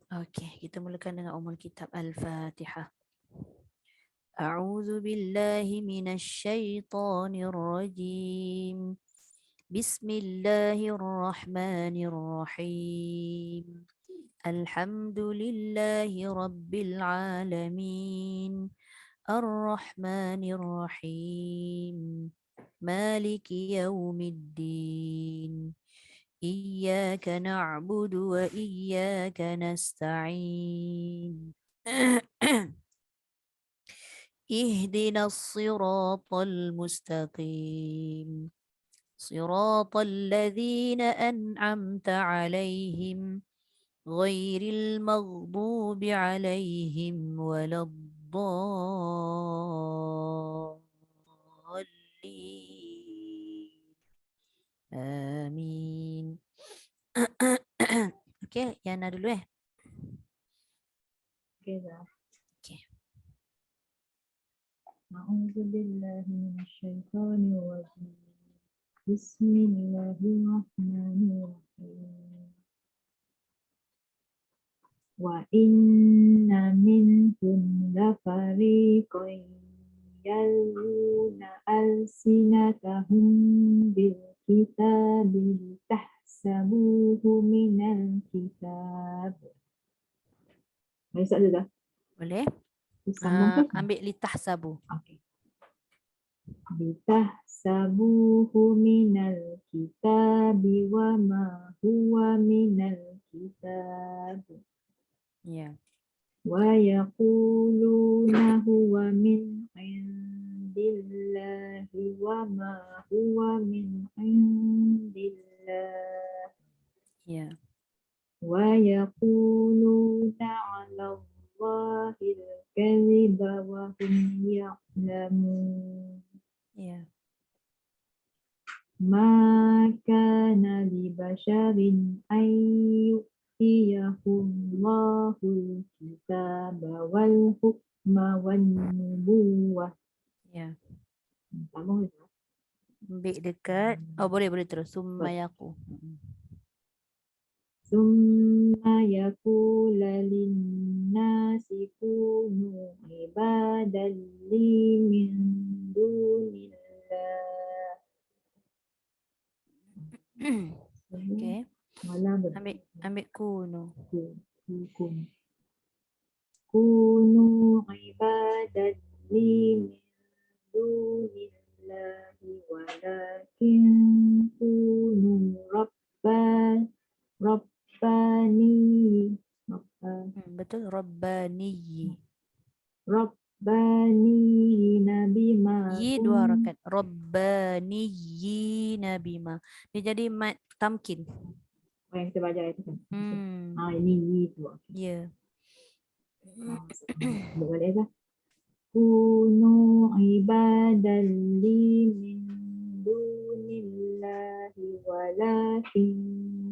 Okey, kita mulakan dengan umul kitab Al-Fatihah. A'udzu billahi minasy syaithanir rajim. Bismillahirrahmanirrahim. Alhamdulillahi rabbil alamin. Ar-Rahmanir Rahim. Maliki yaumiddin. Iyyaka na'budu wa iyyaka nasta'in. اهدنا الصراط المستقيم صراط الذين أنعمت عليهم غير المغضوب عليهم ولا الضالين آمين. Okey, Yana dulu Okey dah. Okey. A'udzu billahi minasyaitonir rajim. Bismillahirrahmanirrahim. Wa inna minhum lafariqan yaluna alsinatahum bil kitabi tahsabuhu minal kitab. Baik, tak dah. Boleh? Sambung ke? Ambil litahsabu. Okey. Litahsabuhu minal kitabi wa ma huwa minal kitab. Ya. Wa yaquluna huwa min indillahi wa ma huwa min indillah. Ya. Wa yaquluna 'ala Allahil kadhiba wa hum ya'lamun. Ya. Ma kana li basharin an yu'tiyahumul kitaba wal hukma wan nubuwah. Ya. Sama ke? Ambil dekat. Oh, boleh terus. Summayaku. Summa yakula linnasi kunu ibadan li min dunillah. Okey. Malah Ambil kuno. hukum. Kunu ibadan li min dunillahi walakin kunu rabbani Betul. Rabbani. bima Yi dua harakat. Rabbani bima. Dia jadi mat tamkin. yang kita belajar itu kan. Hmm. Ini itu. Ya. Boleh dah. Kunu ibadan li min dunillahi walakin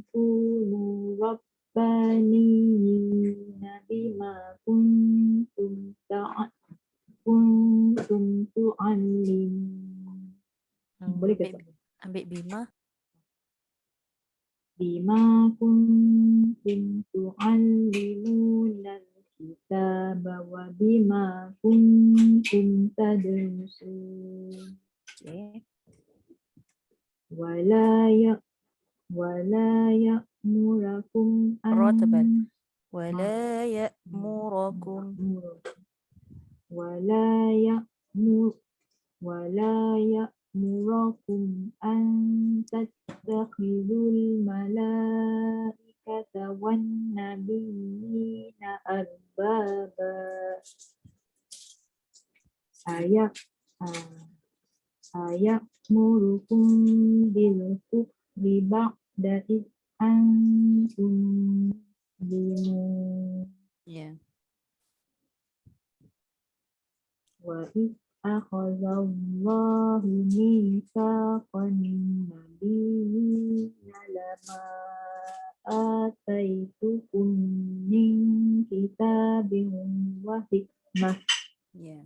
kunu rabbaniyina bima kuntum tu'allimun. Boleh ke? Ambil bima. Bima kuntum tu'allimuna al-kitaba wa bima kuntum tadrusun. Okey. Wala ya'murakum an Wala ya'murakum. Wala ya'murakum an tattakhidul malaikata wan nabiyina arbaba. Aya'murukum bil kufri ba'da id antum muslimun. Ya. Wa id akhadallahu mitsaqan nabiyina lama ataitukum min kitabin wa hikmah. Ya.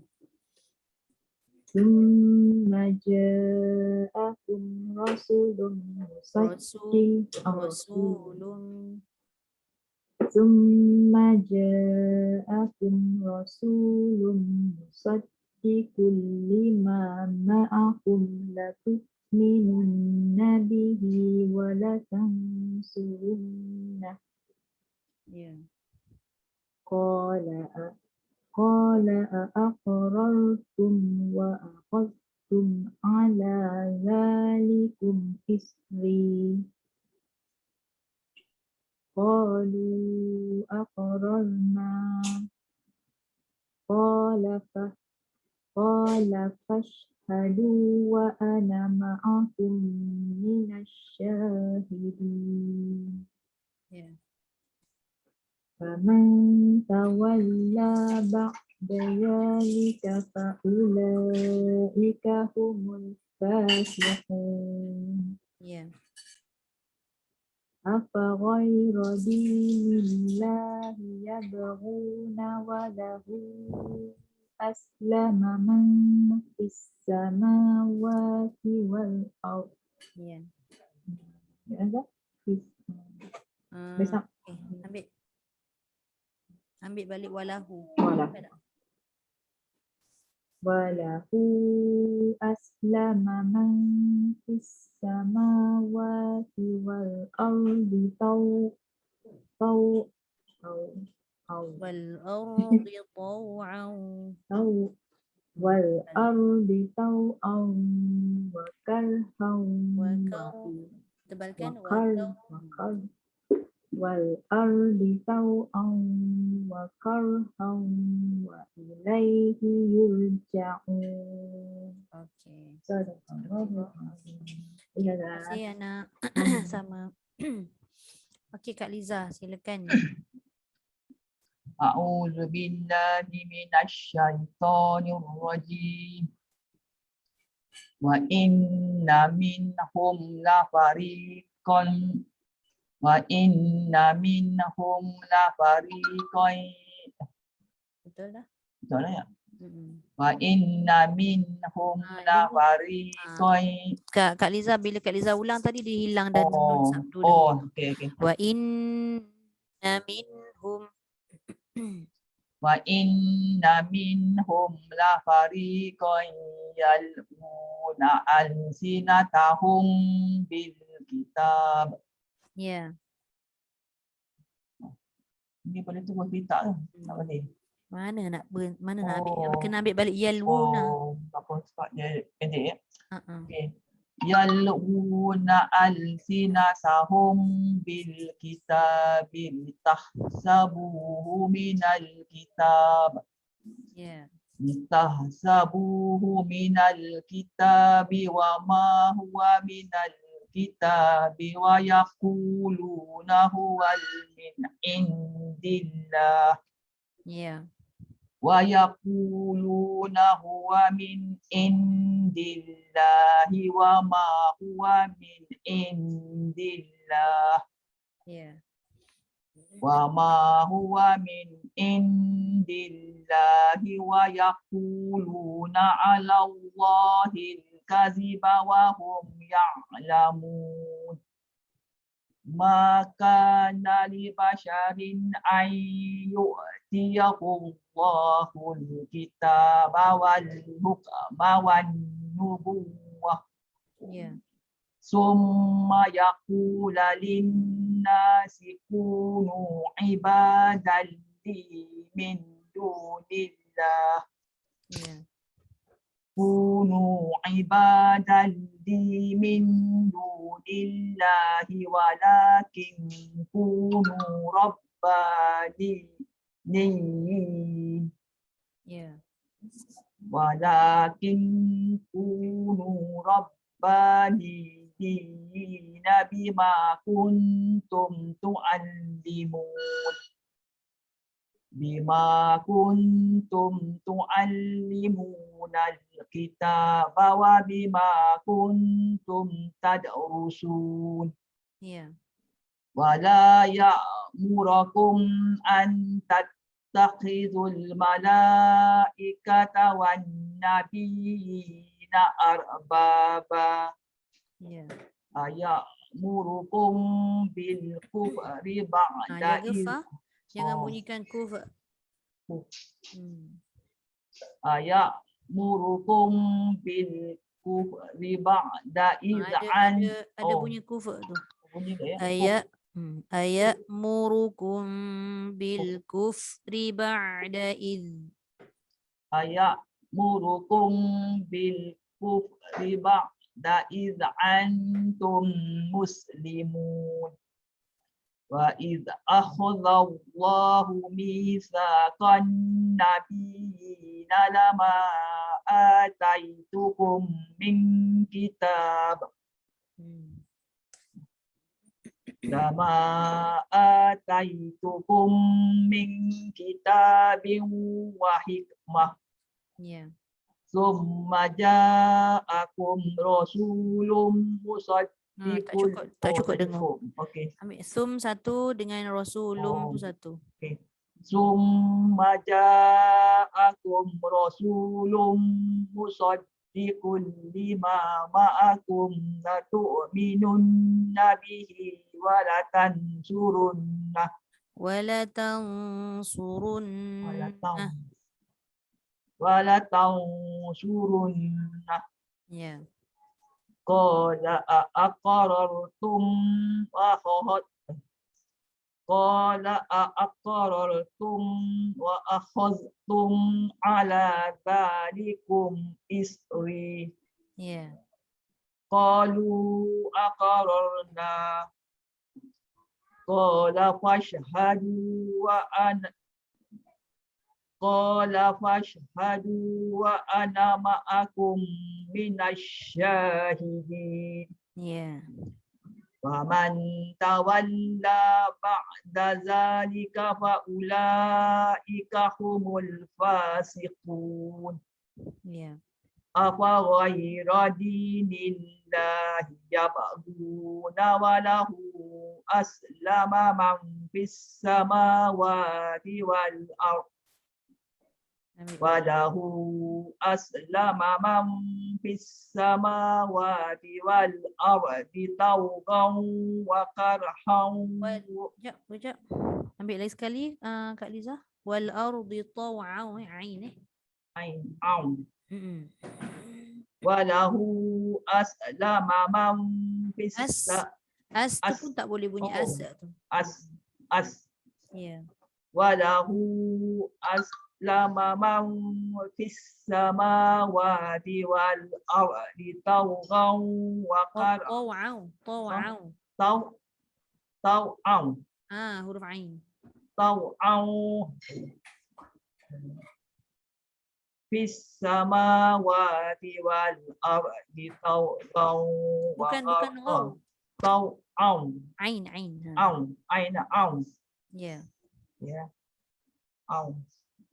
Tsumma ja'akum rasulun Rasulun. Tsumma ja'akum rasulun musaddiqul lima ma'akum latu'minunna bihi wa latansurunnah. Ya. Qala aqrartum wa aqadtum ala zalikum isri. Qalu aqrarna. Qala fashhadu wa ana ma'akum minasyahidin. Ya. Faman tawalla ba'da dhalika faulaika humul fasiqun. Ya. Afa ghayra dinillahi yabghuna wa lahu aslama man fis samawati wal ardh. Ya. Ada? Besok. Okay. Ambil balik walahu. Walahu aslama man fis samawati wal ardi Wal ardi taw'an wal ardi taw'an wa karhan tebalkan wal ardi taw'an wa karhan wa ilaihi yurja'un. Okey. Sadaqallahul azim. Terima kasih anak. Sama. Okey Kak Liza, silakan. A'udzu billahi minasy syaithanir rajim. Wa inna minhum la fariqan Betul dah? Betul lah ya? Mm-mm. Wa inna minhum la fariqan. Kak Liza, bila Kak Liza ulang tadi dia hilang dan dulu. Okey. Wa inna minhum Wa inna minhum la fariqan yalquna alsinatahum bil kitab. Ya. Ini boleh tunggu kita tu. Tak boleh. Mana nak ambil, kena ambil balik yalwuna. Apa sebab dia pendek ya? Uh-uh. Okey. Yalquna alsinatahum bil kitab litahsabuhu minal kitab. Ya. Litahsabuhu minal kitabi wa ma huwa minal kitabi wa yaquluna huwal min indillah. Ya. Wa yaquluna huwa min indillahi wa ma huwa min indillah. Ya. Wa ma huwa min indillahi wa yaquluna 'ala Allahil kaziba wa hum ya'lamun. Ma kana li basharin an yu'tiyahu Allahul kitaba wal hukma wan nubuwwah. Ya. Summa yaqula linnasi kunu ibadan li min dunillah. Ya. Kunu ibadan li min dunillahi walakin kunu rabbaniyin. Ya. Walakin kunu rabbaniyin bima kuntum tu'allimun. Bima kuntum tu'allimuna al-kitaba wa bima kuntum tadrusun. Ya. Wala ya'murakum an tattakhidhul malaikata wan nabiyina arbaba. Ya. Aya'murukum bil kufri ba'da Jaga fa. Jangan Oh. bunyikan kuf. Kuf. Hmm. Murukum bil kufri ba'da id'an. Ada bunyi kuf tu. Bunyi tak ya? Ayat murukum bil kufri ba'da Murukum bil kufri ba'da id'antum muslimun. Wa idh akhadha Allahu mitsaqan nabiyina lama ataitukum min kitab lama ataitukum min kitabin wa hikmah Ya. summa ja'akum rasulun Tak cukup dengar. Okey. Ambil sum satu dengan rasulum tu satu. Okay. Summa ja'akum rasulun musaddiqun lima ma'akum latu'minunna bihi wa latansurunna Wala tansurunna. wa latansurunna Ya. qala aqarartum wa Qala aqarartum wa akhadhtum ala dhalikum isri. Ya. Qalu aqararna. Qala fashhadu wa ana ma'akum minasyahidin. Ya. Waman tawalla ba'da zalika fa ulaika humul fasiqun. Ya. Afa ghayra dinillahi yabghuna wa lahu aslama man fis samawati wal ardh Walahu aslama man fis samawati wal ardi tawqan wa karhan. Sekejap. Ambil lagi sekali Kak Liza. Wal ardi taw'an ain Walahu aslama man fis tu pun tak boleh bunyi tu. Ya. Walahu aslama man fis samawati wal ardi tawqan wa karhan. Taw'an. Huruf ain. Taw'an fis samawati wal ardi tawqan wa Bukan waw. Taw'an. Ain. Ya. Ya.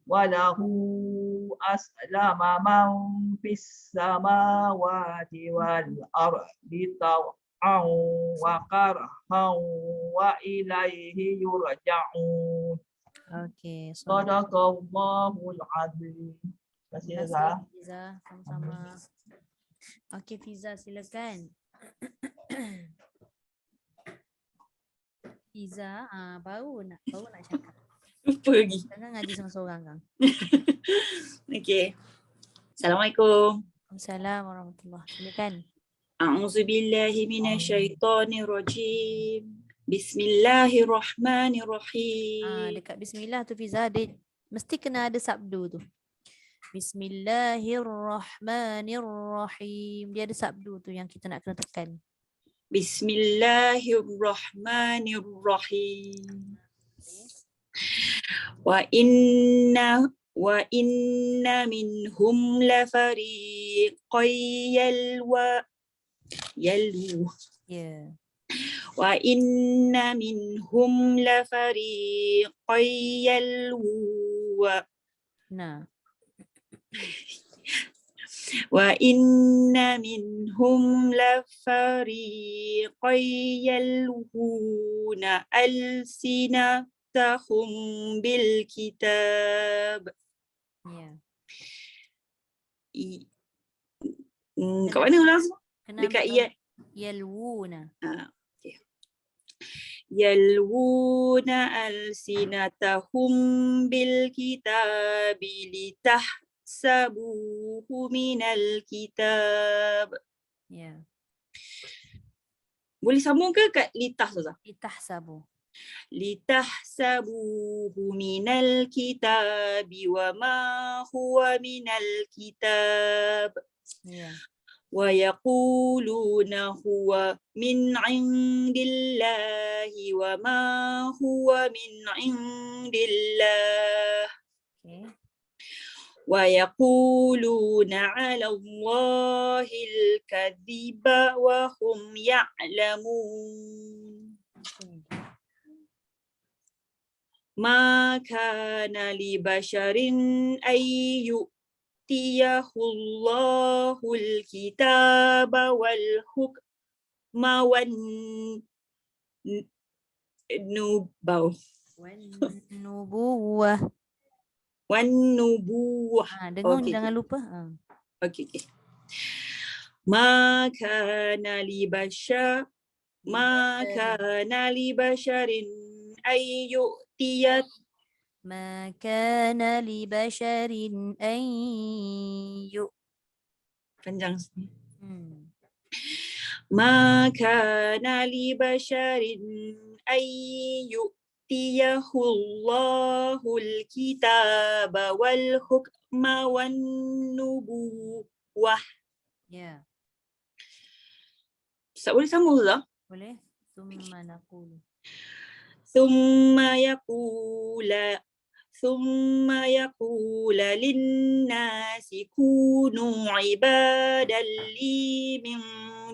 Walahu aslama man fis samawati wal ardi taw'an wa karhan wa ilaihi yurja'un. Okey. Sadaqallahul azim. Terima kasih Fiza. Sama-sama. Okey Fiza, silakan. Fiza, baru nak cakap. Lupa lagi. Jangan ngaji seorang-seorang kan. Okey. Assalamualaikum. Waalaikumsalam warahmatullahi. Silakan. A'udzubillahi minasyaitonirrajim. Bismillahirrahmanirrahim. Dekat bismillah tu Fiza dia mesti kena ada sabdu tu. Bismillahirrahmanirrahim. Dia ada sabdu tu yang kita nak kena tekan. Bismillahirrahmanirrahim. Wa inna minhum lafariqan yalwu. Ya. Wa inna minhum lafariqan yalwu. Nah. Wa inna minhum lafariqan yalhuna alsinatahum bil kitab. Ya. Kat mana langsung? Dekat yalwuna. Okay. yalwuna alsinatahum bil kitabi litahsabuhu minal kitab. Ya. Boleh sambung ke kat litah Ustazah? Litahsabu. Litahsabuhu minal kitabi wa ma huwa minal kitab. Ya. Wa yaquluna huwa min indillahi wa ma huwa min indillah. Okay. Wa yaquluna 'ala Allahil kadhiba wa hum ya'lamun. Ma kana li basharin ay yu'tiyahul kitaba wal hukma wan nubuwah. Nubuwah. Dengung Okey, jangan okey. lupa. Okey, okey. Ma kana li basharin ay yu'tiyat ما كان لبشر أن panjang sini. Hmm. Ma kana li basharin ay yu'tiyahul kitaba wal hukma wan nubuwah. Ya, Tak boleh sambung Ustazah? boleh. Summa naqulu. ثم يقول للناس كونوا عبادا لي من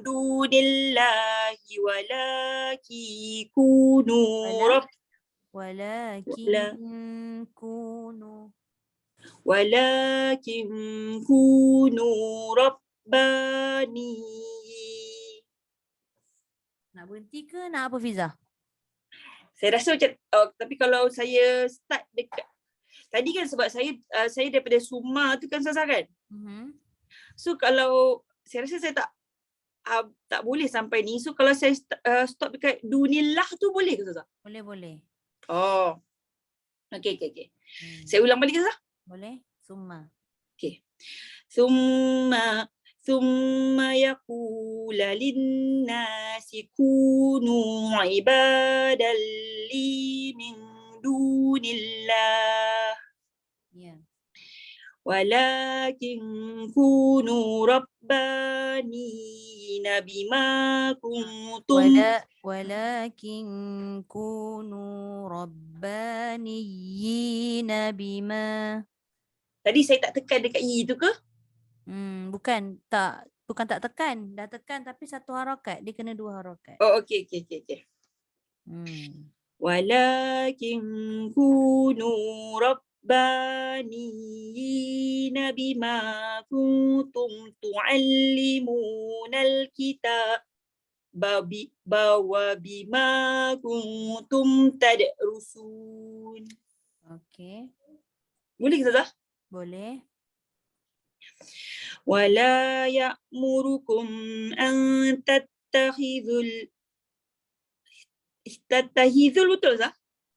دون الله ولكن كونوا ولكن كونوا رباني. Nak berhenti ke nak apa Fiza? Saya rasa macam tapi kalau saya start dekat tadi kan sebab saya daripada Suma tu kan Ustazah kan. So kalau saya rasa saya tak boleh sampai ni. So kalau saya stop dekat dunillah tu boleh ke Ustazah? Boleh. Oh. Okey. Saya ulang balik ke Ustazah? Boleh. Summa. Okey. Summa yaqula linnasi kunu ibadan li min dunillah. Ya. Walakin kunu rabbanina bima kuntum. Walakin kunu rabbaniyina bima. Tadi saya tak tekan dekat i tu ke? Bukan tak tekan. Dah tekan tapi satu harakat. Dia kena dua harakat. Oh, okey. Walakin kunu rabbaniyina bima kuntum tu'allimunal kitab wa bima kuntum tadrusun. Okey. Boleh ke Ustazah? Boleh. Wala ya'murukum an tattakhidhul betul Ustazah?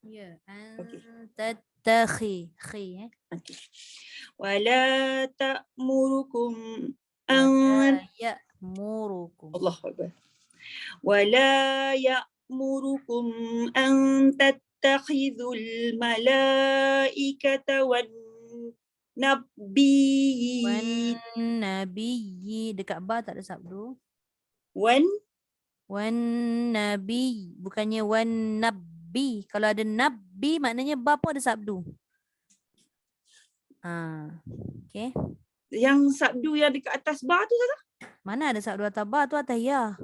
Ya. Okey. Tattakhi. Okay. Wala ta'murukum Wala ya'murukum. Allahu Akbar. Wala ya'murukum an tattakhidhul malaikata wan nabiyyin. Wan nabiyyi. Dekat ba tak ada sabdu. Wan nabi. Bukannya wan nabi. Kalau ada nabi maknanya ba pun ada sabdu. Okay. Yang sabdu yang dekat atas ba tu Ustazah? Mana ada sabdu atas ba tu atas ya.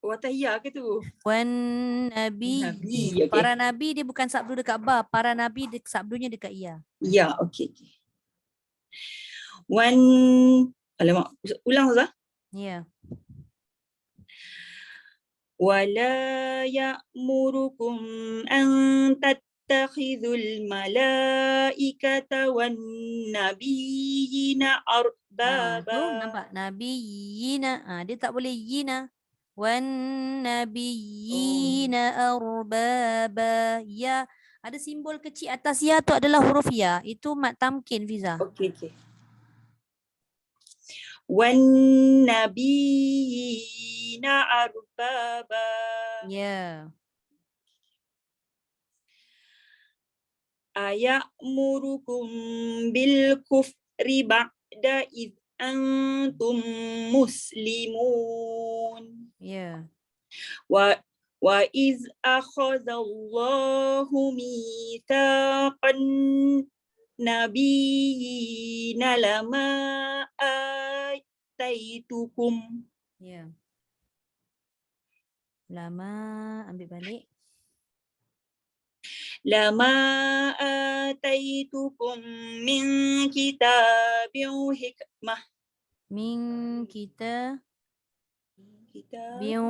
Oh, tahiyah ke tu? Wan nabi. Nabi, okey. Para nabi dia bukan sabdu dekat ba. Para nabi sabdunya dekat ya. Ya, okey. Alamak, ulang Ustazah? Ya. Wala ya'murukum an tattakhidhul malaikata wan nabiyyina Tu arbaba. nampak nabiyina. Dia tak boleh yina. Wannabiyina arbaba. Ya, ada simbol kecil atas ya tu adalah huruf ya. Itu mat tamkin, Fiza. Okey. Wan nabiyina arbaba. Ya. Ayamurukum bil kufri ba'da id antum muslimun. Ya. Wa iz akhadallahu mitsaqan nabiyina lama ataitukum. Ya. Lama ambil balik. Lama ataitukum min kitabin hikmah. Min kita Kitab. biu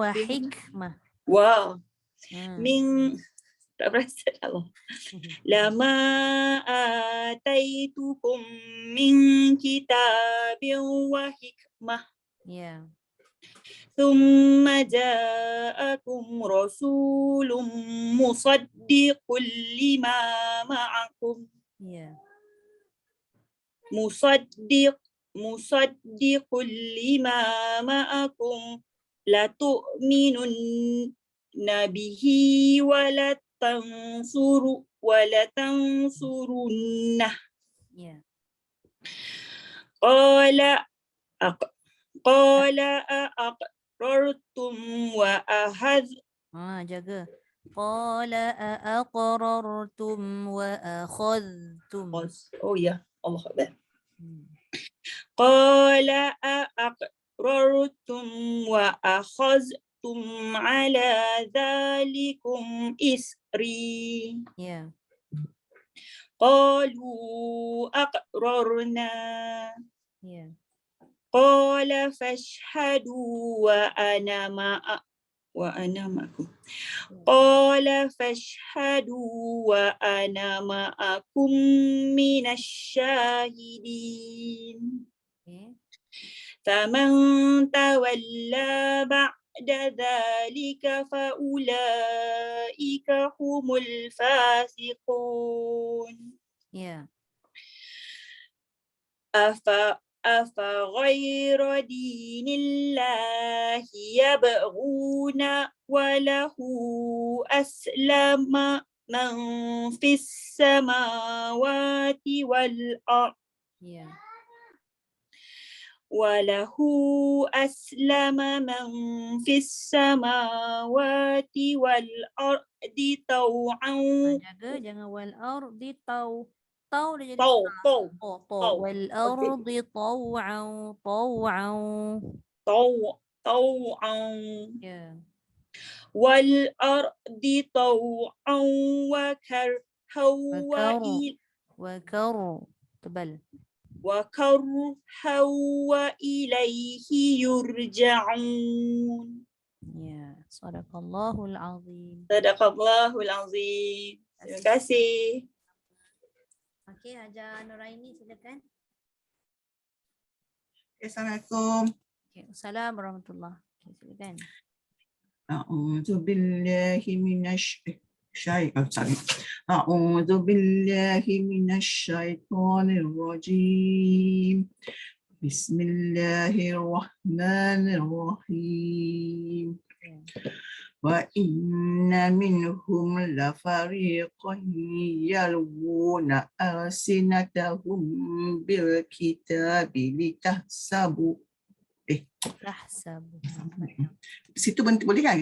wa hikmah. Wow. Ha. Min tak perasan Allah. Lama ataitukum min kitabin wa hikmah. Ya. Thumma ja'akum rasulun musaddiqul lima ma'akum. Ya. Musaddiqul lima ma'akum la tu'minun nabihi wa la tansurunnah. Ya. Qala aqrartum wa Jaga. Qala aqrartum wa akhadhtum. Oh ya, Allah Akbar. Hmm. Qala aqrartum wa akhadhtum ala dhalikum isri. Ya. Qalu aqrarna. Ya. Qala fashhadu wa ana ma'akum. Qala fashhadu wa ana ma'akum minasyahidin. Okay. Faman tawalla ba'da dhalika faulaika humul fasiqun. Ya. Afa ghayra dinillahi yabghuna wa lahu aslama man fis samawati wal ard. Ya. وله أسلم من في السماوات والأرض طوعا. Jaga jangan wal ardi tau. Tau dia jadi طو wal ardi taw'an. طوعا Ya. والأرض طوعا وكرها Tebal. وكرها وإليه يرجعون. Ya. Sadaqallahul azim. Sadaqallahul azim. Terima kasih. Okey, Hajar Nuraini silakan. Assalamualaikum. Okay. Assalamualaikum warahmatullahi. Okay, silakan. A'udzu billahi A'udzu billahi minasyaitonir rajim. Bismillahirrahmanirrahim. Wa inna minhum lafariqan yalwuna alsinatahum bil kitabi litahsabu. Tahsabu. Situ berhenti boleh kan?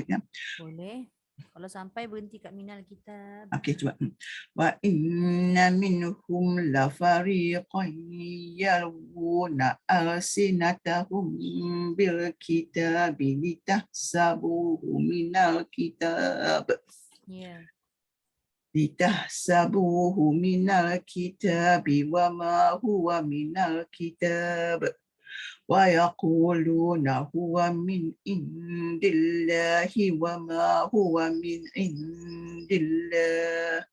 Boleh. Kalau sampai berhenti kat minal kitab. Okey, cuba. Wa inna minhum lafariqan yalwuna alsinatahum bil kitabi litahsabuhu minal kitab. Ya. Litahsabuhu minal kitabi wa ma huwa minal kitab. Wa yaquluna huwa min indillahi wa ma huwa min indillah.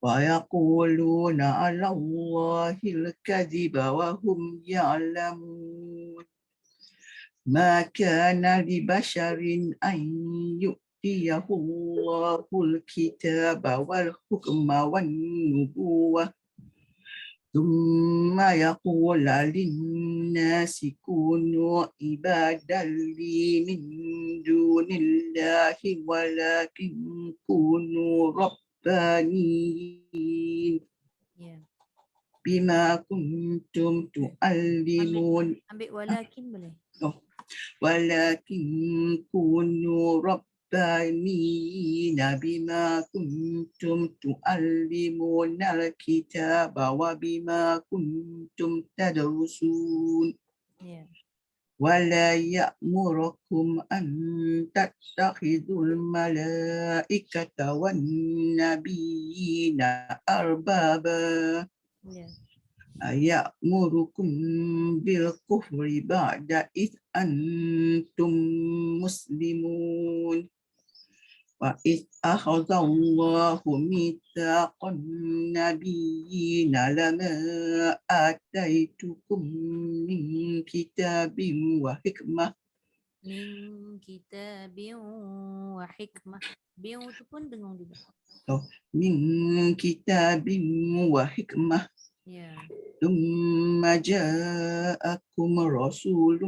Wa yaquluna 'ala Allahil kadhiba wa hum ya'lamun. ما كان لبشر أن يؤتيه الله الكتاب والحكم والنبوة ثم يقول للناس كونوا عبادا لي من دون الله ولكن كونوا ربانيين Ya. بما كنتم تعلمون Ambil walakin boleh. ولكن كونوا ربانيين بما كنتم تعلمون الكتاب وبما كنتم تدرسون Ya. ولا يأمركم أن تتخذوا الملائكة والنبيين أربابا Ya. أيأمركم بالكفر بعد إذ أنتم مسلمون وإذ أخذ الله ميثاق النبيين لما آتيتكم من كتاب وحكمة Min kitabin wa hikmah. Biu tu pun dengung juga. من كتاب وحكمة Ya. ثم جاءكم رسول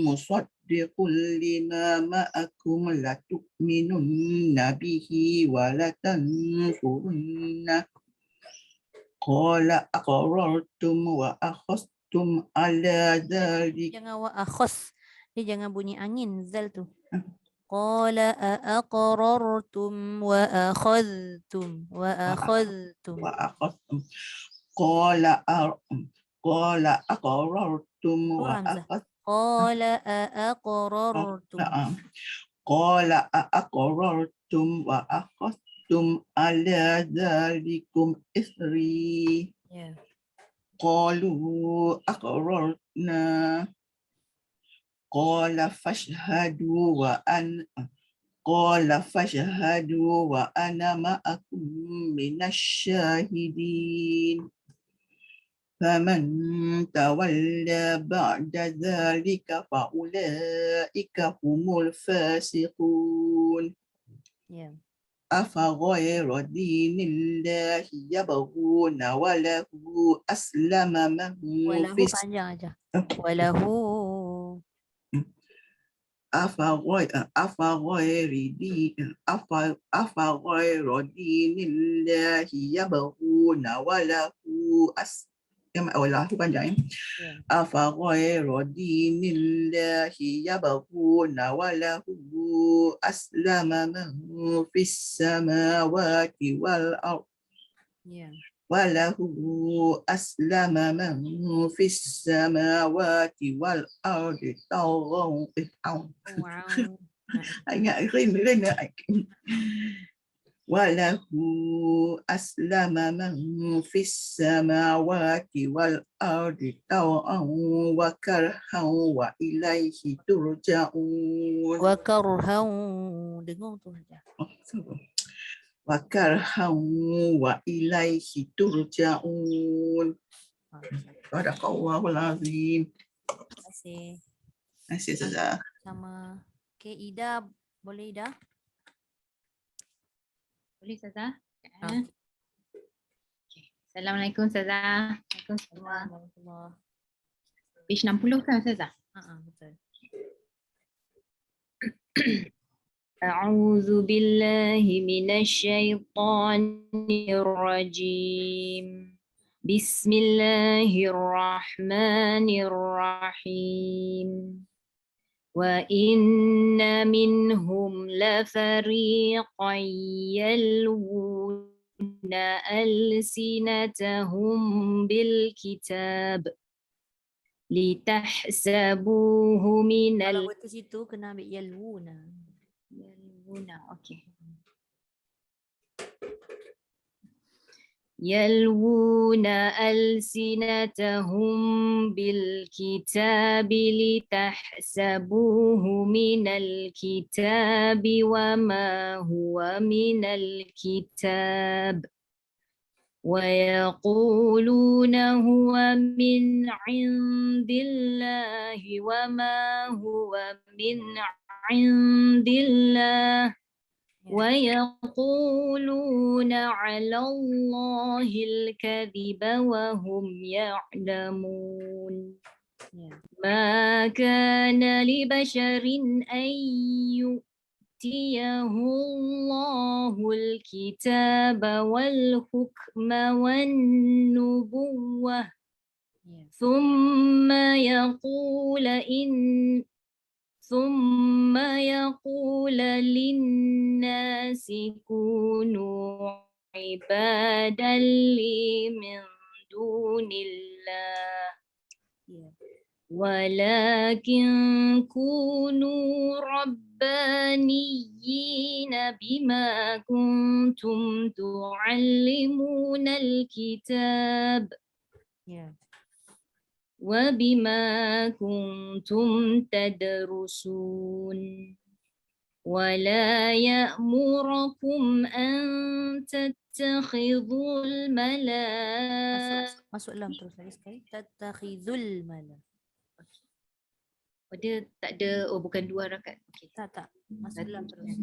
مصدق لما معكم لتؤمنن به ولتنصرنه قال أقررتم وأخذتم على ذلك Jangan wa akhos. Dia jangan bunyi angin zal tu. Qala aqrartum wa akhadhtum وأخذتم قال أقررتم Hamzah. وأخذتم Qala aqrartum. قال أأقررتم وأخذتم على ذلكم إثري Ya. قالوا أقررنا قال فاشهدوا وأنا معكم من الشاهدين فمن تولى بعد ذلك فأولئك هم الفاسقون Ya. أفغير دين الله يبغون وله أسلم من Walahu في panjang aja. Walahu. أفغير دين الله يبغون وله panjang Ya. أفغير دين الله يبغون وله أسلم من في السماوات والأرض Ya. وله أسلم من في السماوات والأرض طوعا Wow. وله أسلم من في السماوات والأرض طوعا وكرها وإليه ترجعون Wa karhau. Dengung tu aja. وكرها وإليه ترجعون صدق الله العظيم. Terima kasih. Terima kasih Ustazah. Sama. Okay, Ida. Boleh Ida? Boleh Ustazah? Ah. Okay. Assalamualaikum Ustazah. Waalaikumsalam. Warahmatullahi. Page 60 kan Ustazah? Betul. أعوذ بالله من الشيطان الرجيم بسم الله الرحمن الرحيم وإن منهم لفريقا يلوون ألسنتهم بالكتاب لتحسبوه من Kalau betul situ kena ambil yalwuna. Okay. يلوون ألسنتهم بالكتاب لتحسبوه من الكتاب وما هو من الكتاب ويقولون هو من عند الله وما هو من عند الله ويقولون على الله الكذب وهم يعلمون ما كان لبشر أن يؤتيه الله الكتاب والحكم والنبوة ثم يقول للناس كونوا عبادا لي من دون الله ولكن كونوا ربانيين بما كنتم تعلمون الكتاب وبما كنتم تدرسون ولا يأمركم أن تتخذوا الملائكة Masuk lam terus lagi sekali. Tattakhizul mala. dia tak ada, bukan 2 rakaat. Okay. Tak. Masuk lam terus.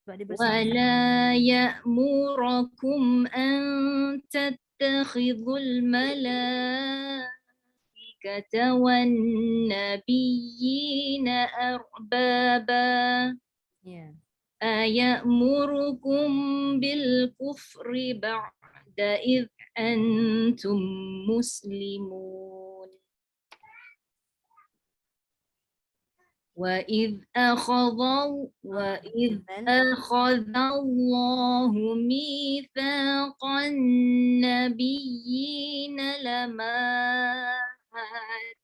Sebab dia bersama. ولا يأمركم أن تتخذوا الملائكة والنبيين أربابا أيأمركم بالكفر بعد إذ أنتم مسلمون وإذ أخذ الله ميثاق النبيين لما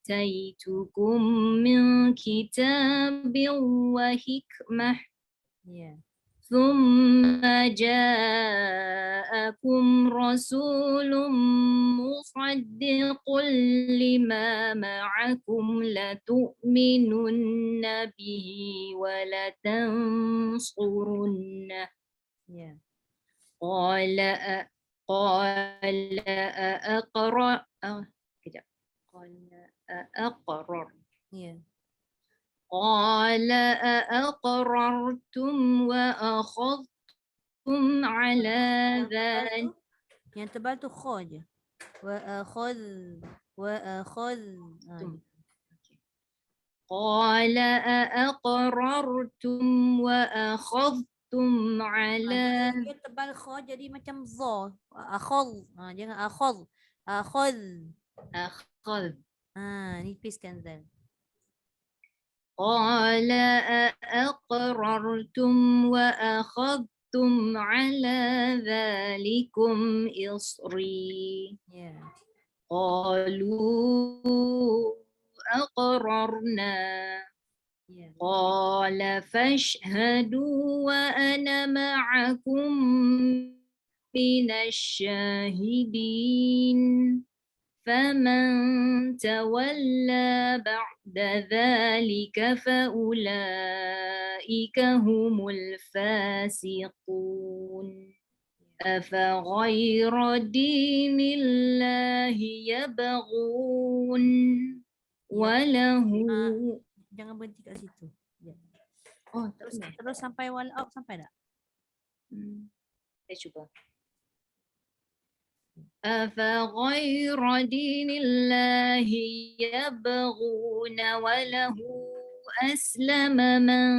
آتيتكم من كتاب وحكمة ثم جاءكم رسول مصدق لما معكم لتؤمنن به ولتنصرنه قال أأقررتم وأخذتم على ذلك. Yang tebal tu kha je. قال أأقررتم وأخذتم على. Dia tebal kha jadi macam za. Akhadh. Jangan akhadh. أخذ. Nipiskan zal. قال أأقررتم وأخذتم على ذلكم إصري. قالوا أقررنا. قال فاشهدوا وأنا معكم من الشاهدين. فمن تولى بعد ذلك فأولئك هم الفاسقون. أفغير دين الله يبغون وله. Jangan berhenti kat situ. Terus sampai wal out sampai tak? Saya cuba. أفغير دين الله يبغون وله أسلم من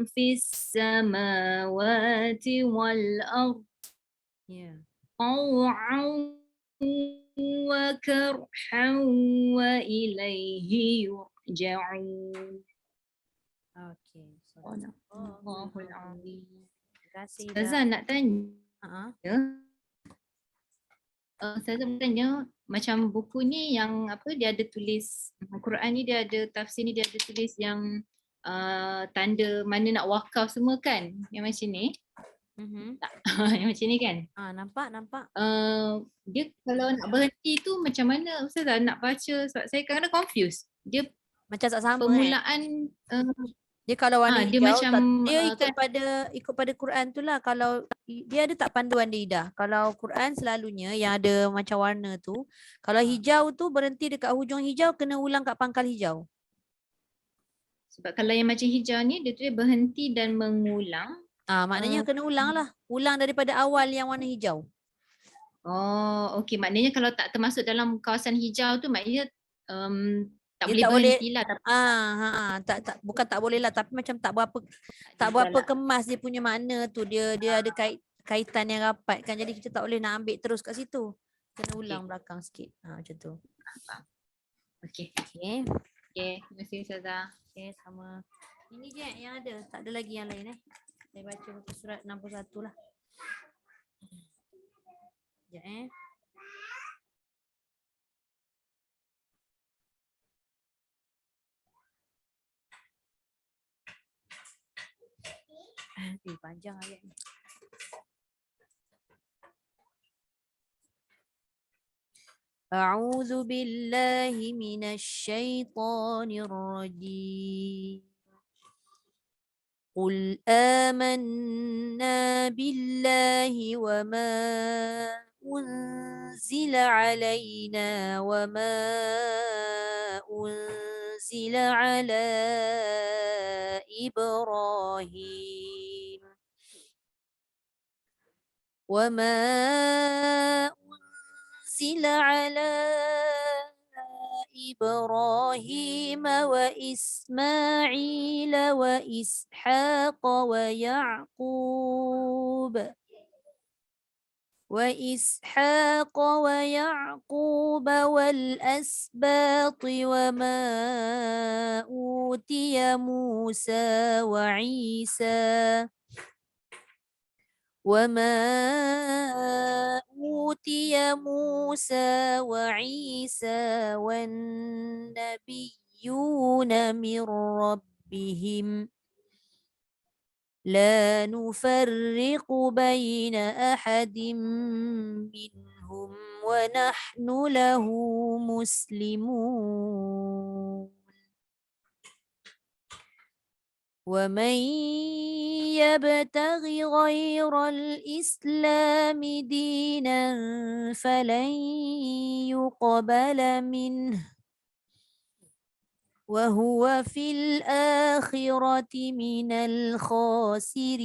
في السماوات والأرض طوعا وكرحا وإليه يرجعون. Okey. Allahul Azim. Terima kasih. Ustazah nak tanya. Saya bertanya macam buku ni yang apa dia ada tulis Quran ni, dia ada tafsir ni, dia ada tulis yang tanda mana nak wakaf semua kan, yang macam ni. Yang macam ni kan. Nampak. Dia kalau nak berhenti tu macam mana Ustazah nak baca, sebab saya kadang-kadang confused. Dia macam tak sama permulaan Dia kalau warna dia hijau macam dia kan, ikut pada Quran tu lah. Kalau dia ada tak panduan dia Ida. Kalau Quran selalunya yang ada macam warna tu, kalau hijau tu berhenti dekat hujung hijau kena ulang kat pangkal hijau. sebab kalau yang macam hijau ni dia tulis berhenti dan mengulang. Maknanya kena ulang lah. Ulang daripada awal yang warna hijau. Oh, okey. Maknanya kalau tak termasuk dalam kawasan hijau tu maknanya tak Dia boleh tak boleh berhenti lah. Tapi bukan tak boleh lah, tapi macam tak berapa kemas dia punya makna tu. Dia ada kaitan yang rapat kan. Jadi kita tak boleh nak ambil terus kat situ. Kena ulang belakang sikit. Macam tu. Okey. Okey. Okey, terima kasih Ustazah. Okey, sama. Ini je yang ada. Tak ada lagi yang lain Saya baca muka surat 61 lah. Sekejap panjang ayat ni. A'udzu billahi minasyaitonir rajim. Qul amanna billahi wa ma unzila alaina wa ma unzila ala Ibrahim wa ma unzila ala إبراهيم وإسماعيل وإسحاق ويعقوب والأسباط وما أوتي موسى وعيسى والنبيون من ربهم لا نفرق بين أحد منهم ونحن له مسلمون ومن يبتغ غير الإسلام دينا فلن يقبل منه وهو في الآخرة من الخاسرين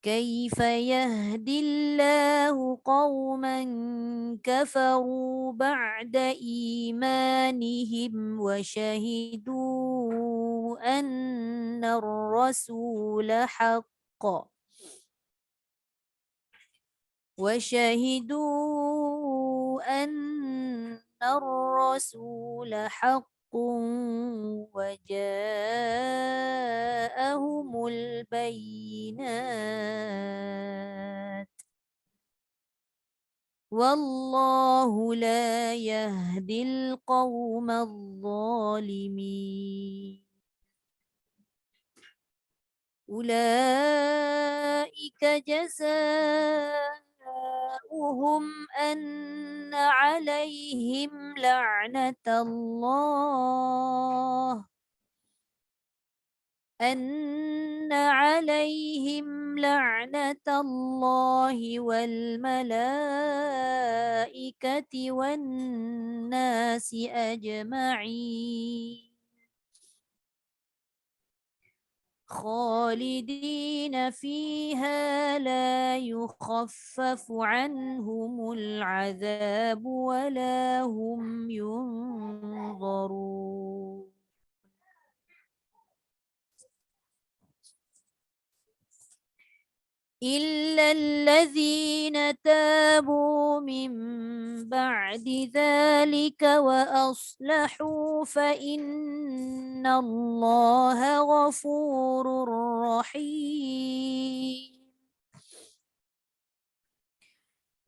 كيف يهدي الله قوما كفروا بعد إيمانهم وشهدوا أن الرسول حق وجاءهم البينات والله لا يهدي القوم الظالمين أولئك جزاؤهم أن عليهم لعنة الله والملائكة والناس أجمعين خالدين فيها لا يخفف عنهم العذاب ولا هم ينظرون إلا الذين تابوا من بعد ذلك وأصلحوا فإن الله غفور رحيم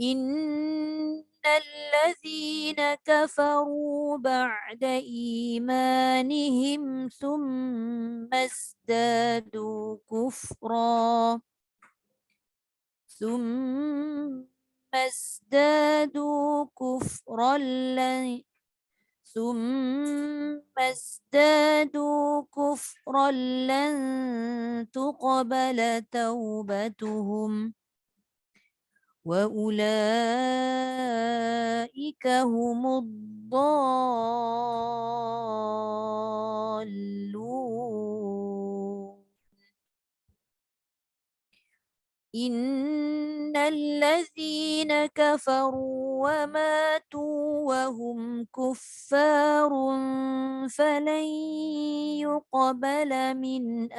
إن الذين كفروا بعد إيمانهم ثم ازدادوا كفرا ثم ازدادوا كفرا لن تقبل توبتهم وأولئك هم الضالون إن الذين كفروا وماتوا وهم كفار فلن يقبل من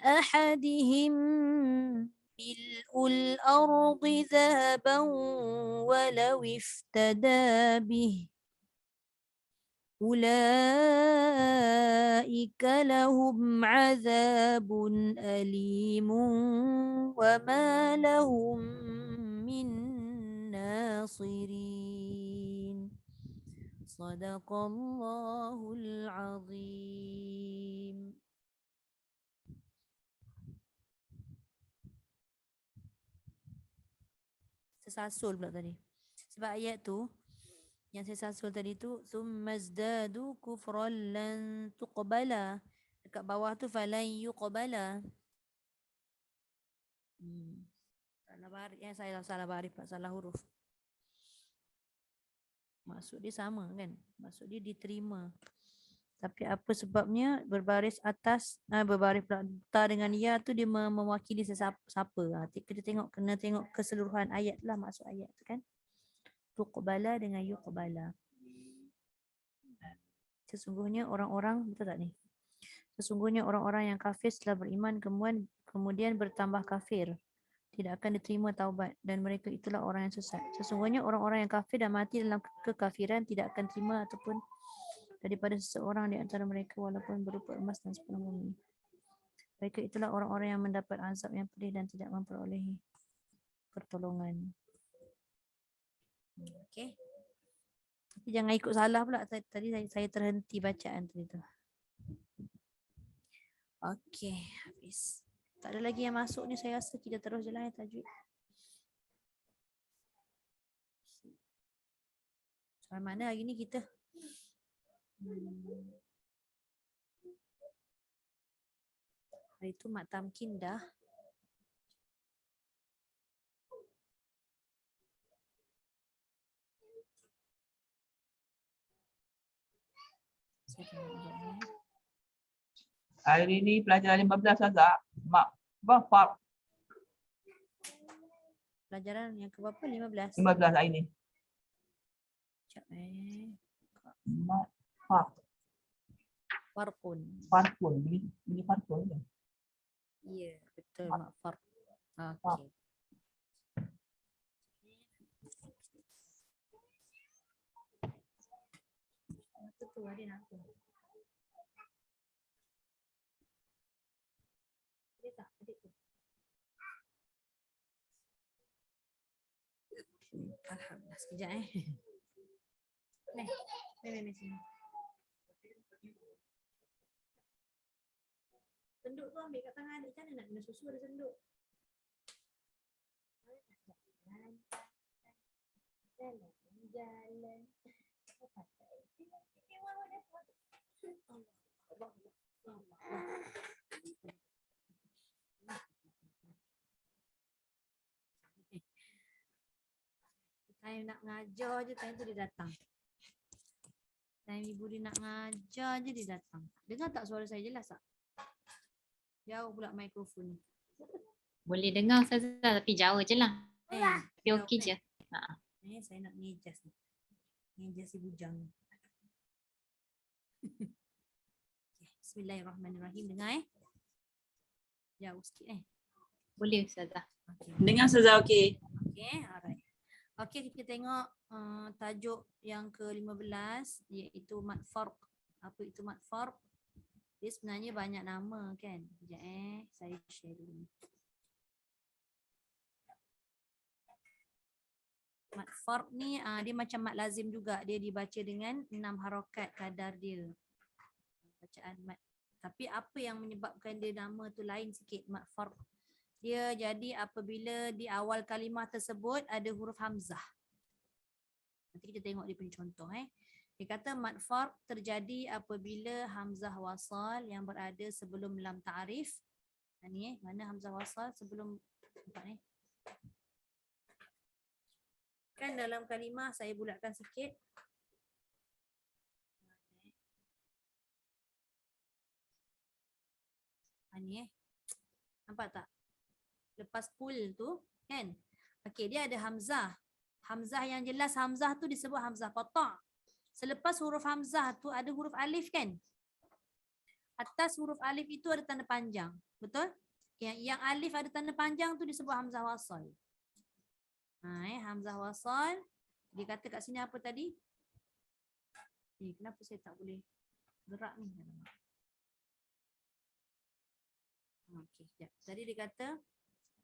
أحدهم ملء الأرض ذهبا ولو افتدى به أولئك لهم عذاب أليم وما لهم من ناصرين صدق الله العظيم. Tersasul pula tadi. Sebab ayat tu yang saya sasul tadi tu summazdadu kufran lan tuqbala. Dekat bawah tu falan yuqbala. Salah baris, saya salah baris, salah huruf. Maksud dia sama kan? Maksud dia diterima. Tapi apa sebabnya berbaris atas, berbaris belakang dengan ya tu dia mewakili siapa. Kita kena tengok keseluruhan ayat lah, maksud ayat tu kan. Tuqbala dengan yuqbala. Sesungguhnya orang-orang, betul tak ni? Sesungguhnya orang-orang yang kafir setelah beriman kemudian bertambah kafir, tidak akan diterima taubat, dan mereka itulah orang yang sesat. Sesungguhnya orang-orang yang kafir dan mati dalam kekafiran tidak akan terima ataupun daripada seseorang di antara mereka walaupun berupa emas dan sepenuh bumi. Mereka itulah orang-orang yang mendapat azab yang pedih dan tidak memperolehi pertolongan. Okey. Tapi jangan ikut salah pula. Tadi saya terhenti bacaan tadi tu. Okey, habis. Tak ada lagi yang masuk ni, saya rasa kita terus je lah ya tajwid. Soal mana hari ni kita? Hari tu mak tamkin dah. Saya tengok sekejap ni. Hari ni pelajaran 15 Azhar. Mak, apa? Pelajaran yang ke berapa? 15? 15 hari ni. Sekejap Mak, Far. Farqun. Farqun. Ini Farqun ke? Ya, betul mak Farq. Okey. Apa tu ada nak apa? Ada tak? Ada tu. Alhamdulillah. Sekejap Ni sini. Senduk tu ambil kat tangan adik, macam mana nak minum susu ada senduk? Jalan. Time nak ngajar je, time tu dia datang. Time ibu dia nak ngajar je dia datang. Dengar tak suara saya jelas tak? Jauh pula mikrofon ni. Boleh dengar Ustazah tapi jauh je lah. Tapi okey je. Saya nak ngejas ni. Ngejas si bujang ni. Okay. Bismillahirrahmanirrahim. Dengar jauh sikit Boleh Ustazah. Okay. Dengar Ustazah okey. Okay, alright. Okay, kita tengok tajuk yang ke-15 iaitu mat farq. Apa itu mat farq? Dia sebenarnya banyak nama kan. Sekejap saya share dulu. Mat farq ni dia macam mat lazim juga. Dia dibaca dengan 6 harakat kadar dia. Bacaan mat. Tapi apa yang menyebabkan dia nama tu lain sikit mat farq? Dia jadi apabila di awal kalimah tersebut ada huruf hamzah. Nanti kita tengok dia punya contoh. Dia kata mad farq terjadi apabila hamzah wasal yang berada sebelum lam ta'rif. Ni mana hamzah wasal sebelum nampak ni? Kan dalam kalimah saya bulatkan sikit. Ni nampak tak? Lepas pul tu kan? Okey, dia ada hamzah. Hamzah yang jelas, hamzah tu disebut hamzah qata'. Selepas huruf hamzah tu ada huruf alif kan? Atas huruf alif itu ada tanda panjang. Betul? Yang alif ada tanda panjang tu disebut hamzah wasal. Hamzah wasal. Dia kata kat sini apa tadi? Kenapa saya tak boleh gerak ni? Okey, sekejap. Tadi dia kata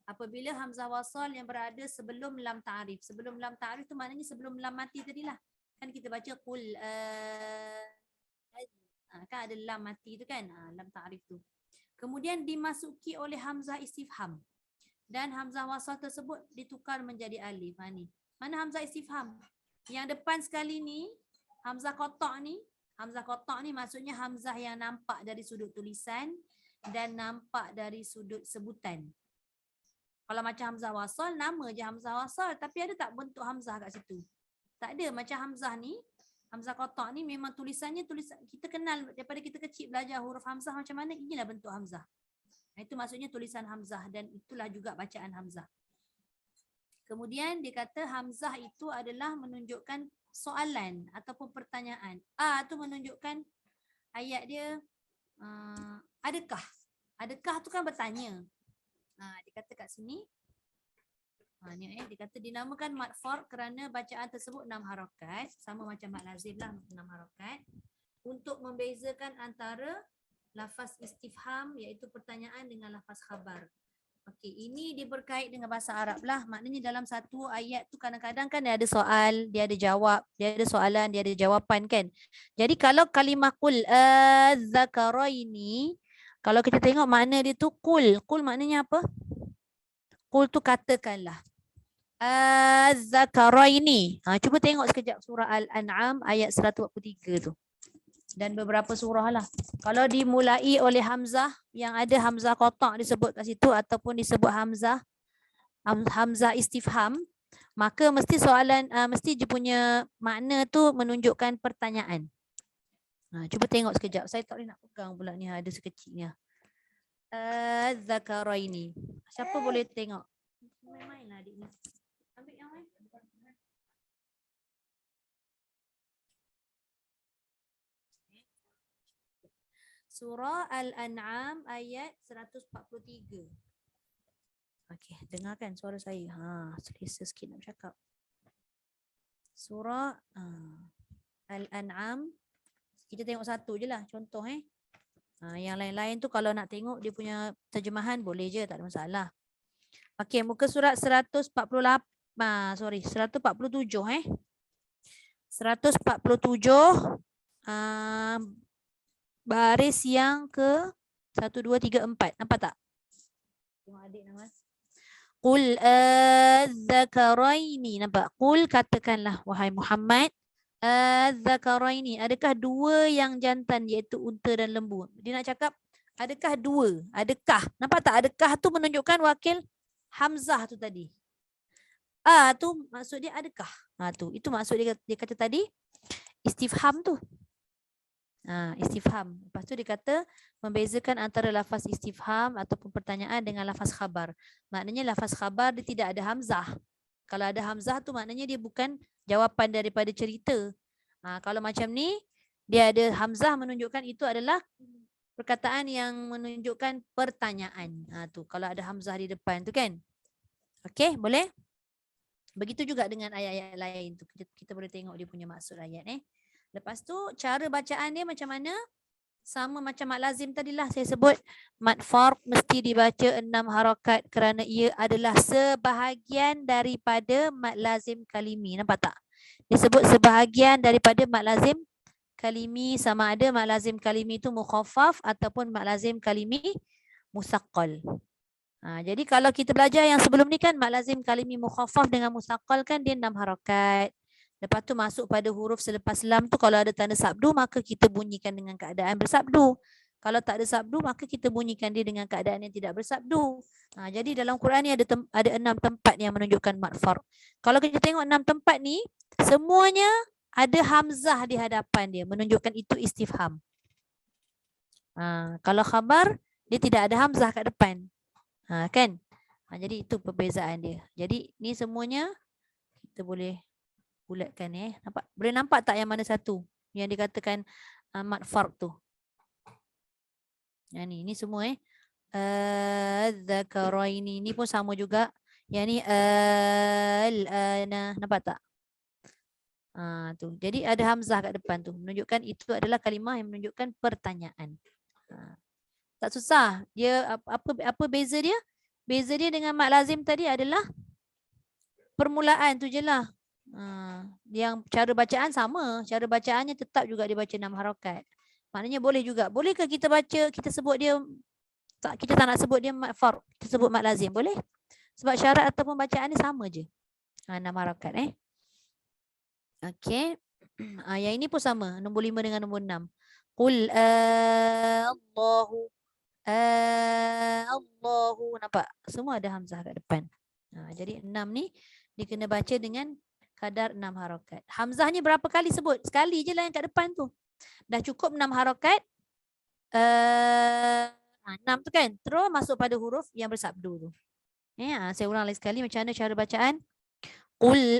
apabila hamzah wasal yang berada sebelum lam ta'rif. Sebelum lam ta'rif tu maknanya sebelum lam mati tadilah. Kan kita baca qul kan ada lam mati tu kan, lam ta'rif tu. Kemudian dimasuki oleh hamzah istifham. Dan hamzah wasal tersebut ditukar menjadi alif. Ni. Mana hamzah istifham? Yang depan sekali ni, hamzah qata' ni. Hamzah qata' ni maksudnya hamzah yang nampak dari sudut tulisan dan nampak dari sudut sebutan. Kalau macam hamzah wasal, nama je hamzah wasal. Tapi ada tak bentuk hamzah kat situ? Tak ada. Macam hamzah ni, hamzah qata' ni memang tulisannya tulisan. Kita kenal daripada kita kecil belajar huruf hamzah macam mana. Inilah bentuk hamzah. Itu maksudnya tulisan hamzah dan itulah juga bacaan hamzah. Kemudian dia kata hamzah itu adalah menunjukkan soalan ataupun pertanyaan. Tu menunjukkan ayat dia adakah? Adakah tu kan bertanya. Dia kata kat sini. Dia kata dinamakan mad farq kerana bacaan tersebut 6 harakat. Sama macam mad lazim lah 6 harakat. Untuk membezakan antara lafaz istifham iaitu pertanyaan dengan lafaz khabar. Okey, ini dia berkait dengan bahasa Arab lah. Maknanya dalam satu ayat tu kadang-kadang kan dia ada soal, dia ada jawab, dia ada soalan, dia ada jawapan kan. Jadi kalau kalimah qul az-zakaraini, kalau kita tengok makna dia tu qul. Qul maknanya apa? Qul tu katakanlah. Az-zakaraini. Cuba tengok sekejap surah Al-An'am ayat 143 tu. Dan beberapa surah lah. Kalau dimulai oleh hamzah, yang ada hamzah qata' disebut kat situ ataupun disebut hamzah istifham, maka mesti soalan, mesti je punya makna tu menunjukkan pertanyaan. Cuba tengok sekejap. Saya tak boleh nak pegang pula ni, ada sekecilnya. Az-zakaraini. Siapa boleh tengok? Main-main lah adik ni. Ambil yang main. Surah Al-An'am ayat 143. Okey, dengarkan suara saya. Selesa sikit nak bercakap. Surah Al-An'am. Kita tengok satu je lah contoh Yang lain-lain tu kalau nak tengok dia punya terjemahan boleh je, tak ada masalah. Okey, muka surat 147 147 baris yang ke 1, 2, 3, 4. Nampak tak? Tengok adik nama. Qul az-zakaraini. Nampak? Qul katakanlah wahai Muhammad. Az-zakaraini. Adakah dua yang jantan iaitu unta dan lembu? Dia nak cakap adakah dua? Adakah? Nampak tak? Adakah tu menunjukkan wakil hamzah tu tadi. Tu maksud dia adakah? Tu. Itu maksud dia kata tadi istifham tu. Istifham. Lepas tu dia kata membezakan antara lafaz istifham ataupun pertanyaan dengan lafaz khabar. Maknanya lafaz khabar dia tidak ada hamzah. Kalau ada hamzah tu maknanya dia bukan jawapan daripada cerita. Kalau macam ni dia ada hamzah menunjukkan itu adalah perkataan yang menunjukkan pertanyaan. Tu kalau ada hamzah di depan tu kan. Okey, boleh? Begitu juga dengan ayat-ayat lain tu. Kita boleh tengok dia punya maksud ayat Lepas tu cara bacaan dia macam mana? Sama macam mad lazim tadilah saya sebut. Mad farq mesti dibaca 6 harakat kerana ia adalah sebahagian daripada mad lazim kalimi. Nampak tak? Disebut sebahagian daripada mad lazim kalimi, sama ada mad lazim kalimi itu mukhaffaf ataupun mad lazim kalimi musaqqal. Jadi kalau kita belajar yang sebelum ni kan mat lazim kalimi mukhaffaf dengan musaqqal kan dia 6 harakat. Lepas tu masuk pada huruf selepas lam tu kalau ada tanda sabdu maka kita bunyikan dengan keadaan bersabdu. Kalau tak ada sabdu maka kita bunyikan dia dengan keadaan yang tidak bersabdu. Jadi dalam Quran ni ada 6 tempat yang menunjukkan mat farq. Kalau kita tengok 6 tempat ni semuanya ada hamzah di hadapan dia menunjukkan itu istifham. Kalau khabar dia tidak ada hamzah kat depan. Kan? Jadi itu perbezaan dia. Jadi ni semuanya kita boleh bulatkan nampak? Boleh nampak tak yang mana satu yang dikatakan mat farq tu? Yang ni semua dzakaraini ni pun sama juga. Yang ni al-ana, nampak tak? Tu. Jadi ada hamzah kat depan tu menunjukkan itu adalah kalimah yang menunjukkan pertanyaan. Tak susah. Dia apa beza dia? Beza dia dengan mat lazim tadi adalah permulaan tu je lah. Yang cara bacaan sama. Cara bacaannya tetap juga dibaca 6 harakat. Maknanya boleh juga. Bolehkah kita baca, kita sebut dia, kita tak nak sebut dia mat farq, kita sebut mat lazim, boleh? Sebab syarat ataupun bacaan ni sama je. 6 harakat Okey. Yang ini pun sama, nombor 5 dengan nombor 6. Qul Allahu Allahu, nampak? Semua ada hamzah kat depan. Jadi 6 ni dia kena baca dengan kadar 6 harakat. Hamzahnya berapa kali sebut? Sekali je lah yang kat depan tu. Dah cukup 6 harakat. 6 tu kan. Terus masuk pada huruf yang bersabdu tu. Saya ulang lagi sekali macam mana cara bacaan. Qul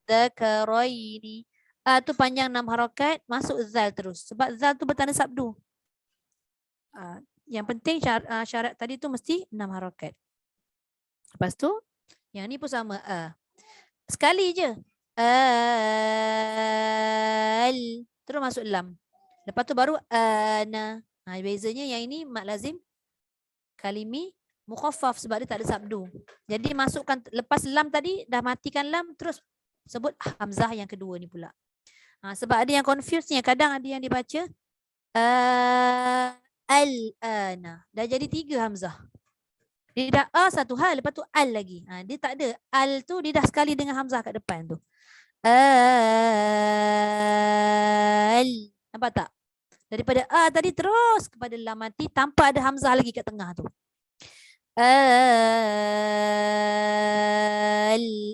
az-zakaraini. Tu panjang 6 harakat, masuk zal terus. Sebab zal tu bertanda sabdu. Yang penting syarat tadi tu mesti 6 harakat. Lepas tu yang ni pun sama. Sekali je. Terus masuk lam. Lepas tu baru ana. Bezanya yang ini mat lazim kalimi mukhaffaf sebab dia tak ada sabdu. Jadi masukkan lepas lam tadi dah matikan lam terus sebut hamzah yang kedua ni pula. Sebab ada yang confuse ni, kadang ada yang dibaca al-ana. Dah jadi 3 hamzah. Dia dah satu hal, lepas tu al lagi. Dia tak ada. Al tu dia dah sekali dengan hamzah kat depan tu. Nampak tak? Daripada tadi terus kepada lam mati tanpa ada hamzah lagi kat tengah tu.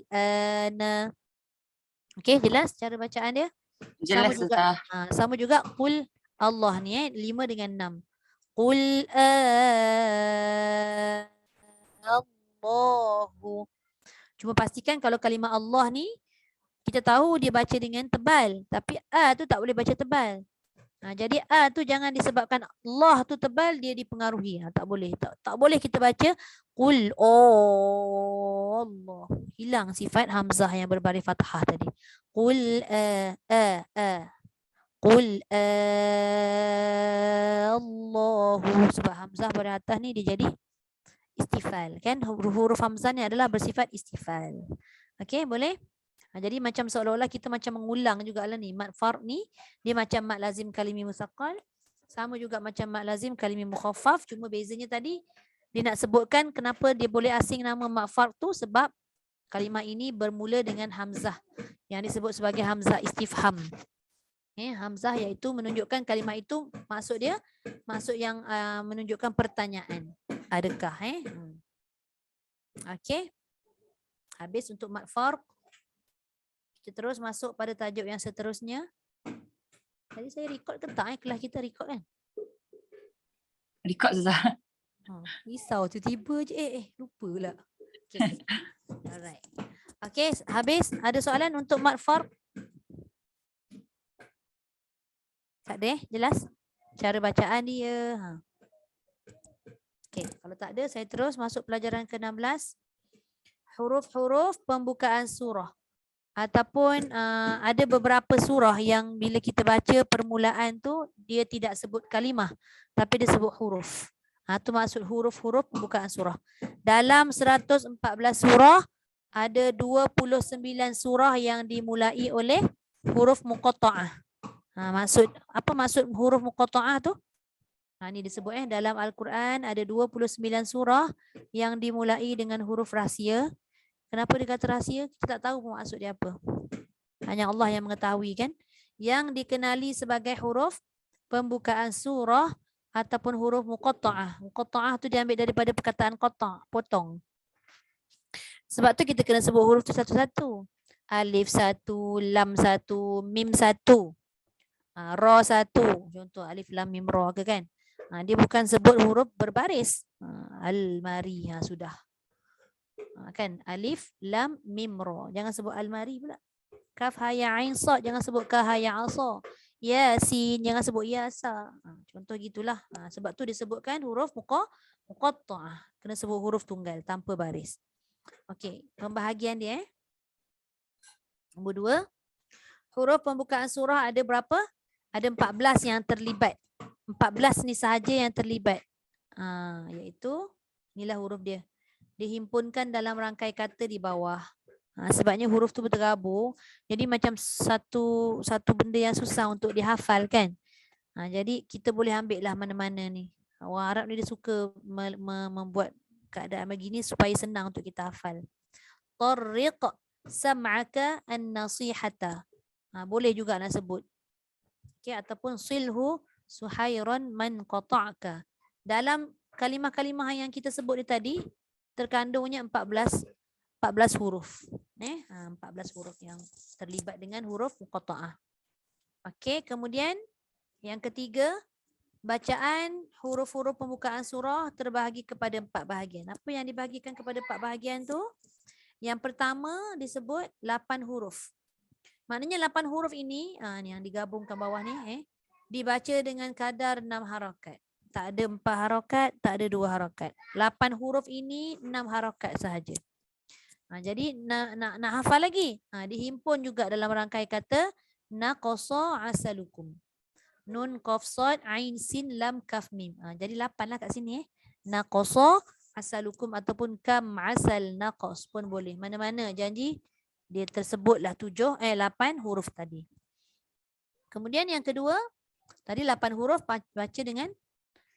Al-ana. Okey, jelas cara bacaan dia? Jelas juga. Sama juga qul Allah ni 5 dengan 6. Qul Allahu. Cuma pastikan kalau kalimah Allah ni kita tahu dia baca dengan tebal, tapi tu tak boleh baca tebal. Jadi tu jangan disebabkan Allah tu tebal dia dipengaruhi. Tak boleh. Tak boleh kita baca qul Allah. Hilang sifat hamzah yang berbaris fathah tadi. Qul Qul Allahu. Sebab hamzah pada atas ni dia jadi istifal. Kan huruf hamzah ni adalah bersifat istifal. Okey, boleh? Jadi macam seolah-olah kita macam mengulang jugalah ni. Mat farq ni dia macam mat lazim kalimi musaqqal. Sama juga macam mat lazim kalimi mukhaffaf. Cuma bezanya tadi dia nak sebutkan kenapa dia boleh asing nama mat farq tu sebab kalimah ini bermula dengan hamzah yang disebut sebagai hamzah istifham. Hamzah iaitu menunjukkan kalimah itu maksud dia maksud yang menunjukkan pertanyaan. Adakah? Okey. Habis untuk mat farq. Kita terus masuk pada tajuk yang seterusnya. Tadi saya record ke tak? Kelas kita record kan? Record Zah. Risau tiba-tiba je. Lupa pula. Okay. Alright. Okay, habis. Ada soalan untuk mat farq? Tak ada jelas? Cara bacaan dia. Okay, kalau tak ada saya terus masuk pelajaran ke-16. Huruf-huruf pembukaan surah. Ataupun ada beberapa surah yang bila kita baca permulaan tu dia tidak sebut kalimah tapi dia sebut huruf. Tu maksud huruf-huruf pembukaan surah. Dalam 114 surah ada 29 surah yang dimulai oleh huruf muqatta'ah. Maksud apa maksud huruf muqatta'ah tu? Ini disebut dalam Al-Quran ada 29 surah yang dimulai dengan huruf rahsia. Kenapa dia kata rahsia? Kita tak tahu pun maksud dia apa. Hanya Allah yang mengetahui kan. Yang dikenali sebagai huruf pembukaan surah ataupun huruf muqatta'ah. Muqatta'ah tu diambil daripada perkataan qata', potong. Sebab tu kita kena sebut huruf tu satu-satu. Alif satu, lam satu, mim satu. Ra satu. Contoh alif lam mim ra ke kan. Dia bukan sebut huruf berbaris. Almari. Sudah. Kan alif lam mim ra. Jangan sebut almari pula. Kaf ha ya ain sad, jangan sebut ka ha ya asa. Yasin, jangan sebut yasa. Contoh gitulah. Sebab tu disebutkan huruf muqatta'ah. Kena sebut huruf tunggal tanpa baris. Okey, pembahagian dia. Nombor 2. Huruf pembukaan surah ada berapa? Ada 14 yang terlibat. 14 ni sahaja yang terlibat. Iaitu inilah huruf dia. Dihimpunkan dalam rangkai kata di bawah. Sebabnya huruf tu berterabur. Jadi macam satu benda yang susah untuk dihafal kan. Jadi kita boleh ambil lah mana-mana ni. Orang Arab ni dia suka membuat keadaan begini supaya senang untuk kita hafal. Tarriq sam'aka an-nasihata. Boleh juga nak sebut. Okay, ataupun silhu suhairan man qata'aka. Dalam kalimah-kalimah yang kita sebut ni tadi terkandungnya 14 huruf. 14 huruf yang terlibat dengan huruf muqatta'ah. Okey, kemudian yang ketiga, bacaan huruf-huruf pembukaan surah terbahagi kepada 4 bahagian. Apa yang dibahagikan kepada 4 bahagian tu? Yang pertama disebut 8 huruf. Maknanya 8 huruf ini, ni yang digabungkan bawah ni, dibaca dengan kadar 6 harakat. Tak ada 4 harakat, tak ada 2 harakat. 8 huruf ini 6 harakat sahaja. Jadi nak hafal lagi. Dihimpun juga dalam rangkai kata naqasa asalukum. Nun, qaf, sad, ain, sin, lam, kaf, mim. Jadi 8 lah kat sini. Naqasa asalukum ataupun kam asal naqas pun boleh. Mana-mana janji dia tersebutlah 8 huruf tadi. Kemudian yang kedua, tadi 8 huruf baca dengan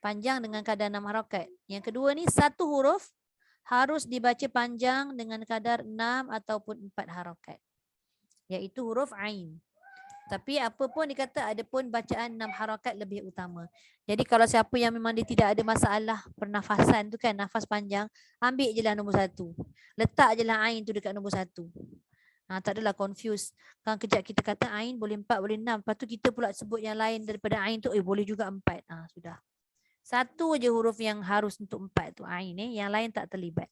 panjang dengan kadar 6 harakat. Yang kedua ni 1 huruf harus dibaca panjang dengan kadar 6 ataupun 4 harakat. Iaitu huruf ain. Tapi apa pun dikata ada pun bacaan 6 harakat lebih utama. Jadi kalau siapa yang memang dia tidak ada masalah pernafasan tu kan, nafas panjang, ambil je lah nombor 1. Letak je lah ain tu dekat nombor 1. Tak adalah confuse. Kan kejap kita kata ain boleh 4, boleh 6. Lepas tu kita pula sebut yang lain daripada ain tu, boleh juga 4. Sudah. 1 je huruf yang harus untuk 4 tu ain, yang lain tak terlibat.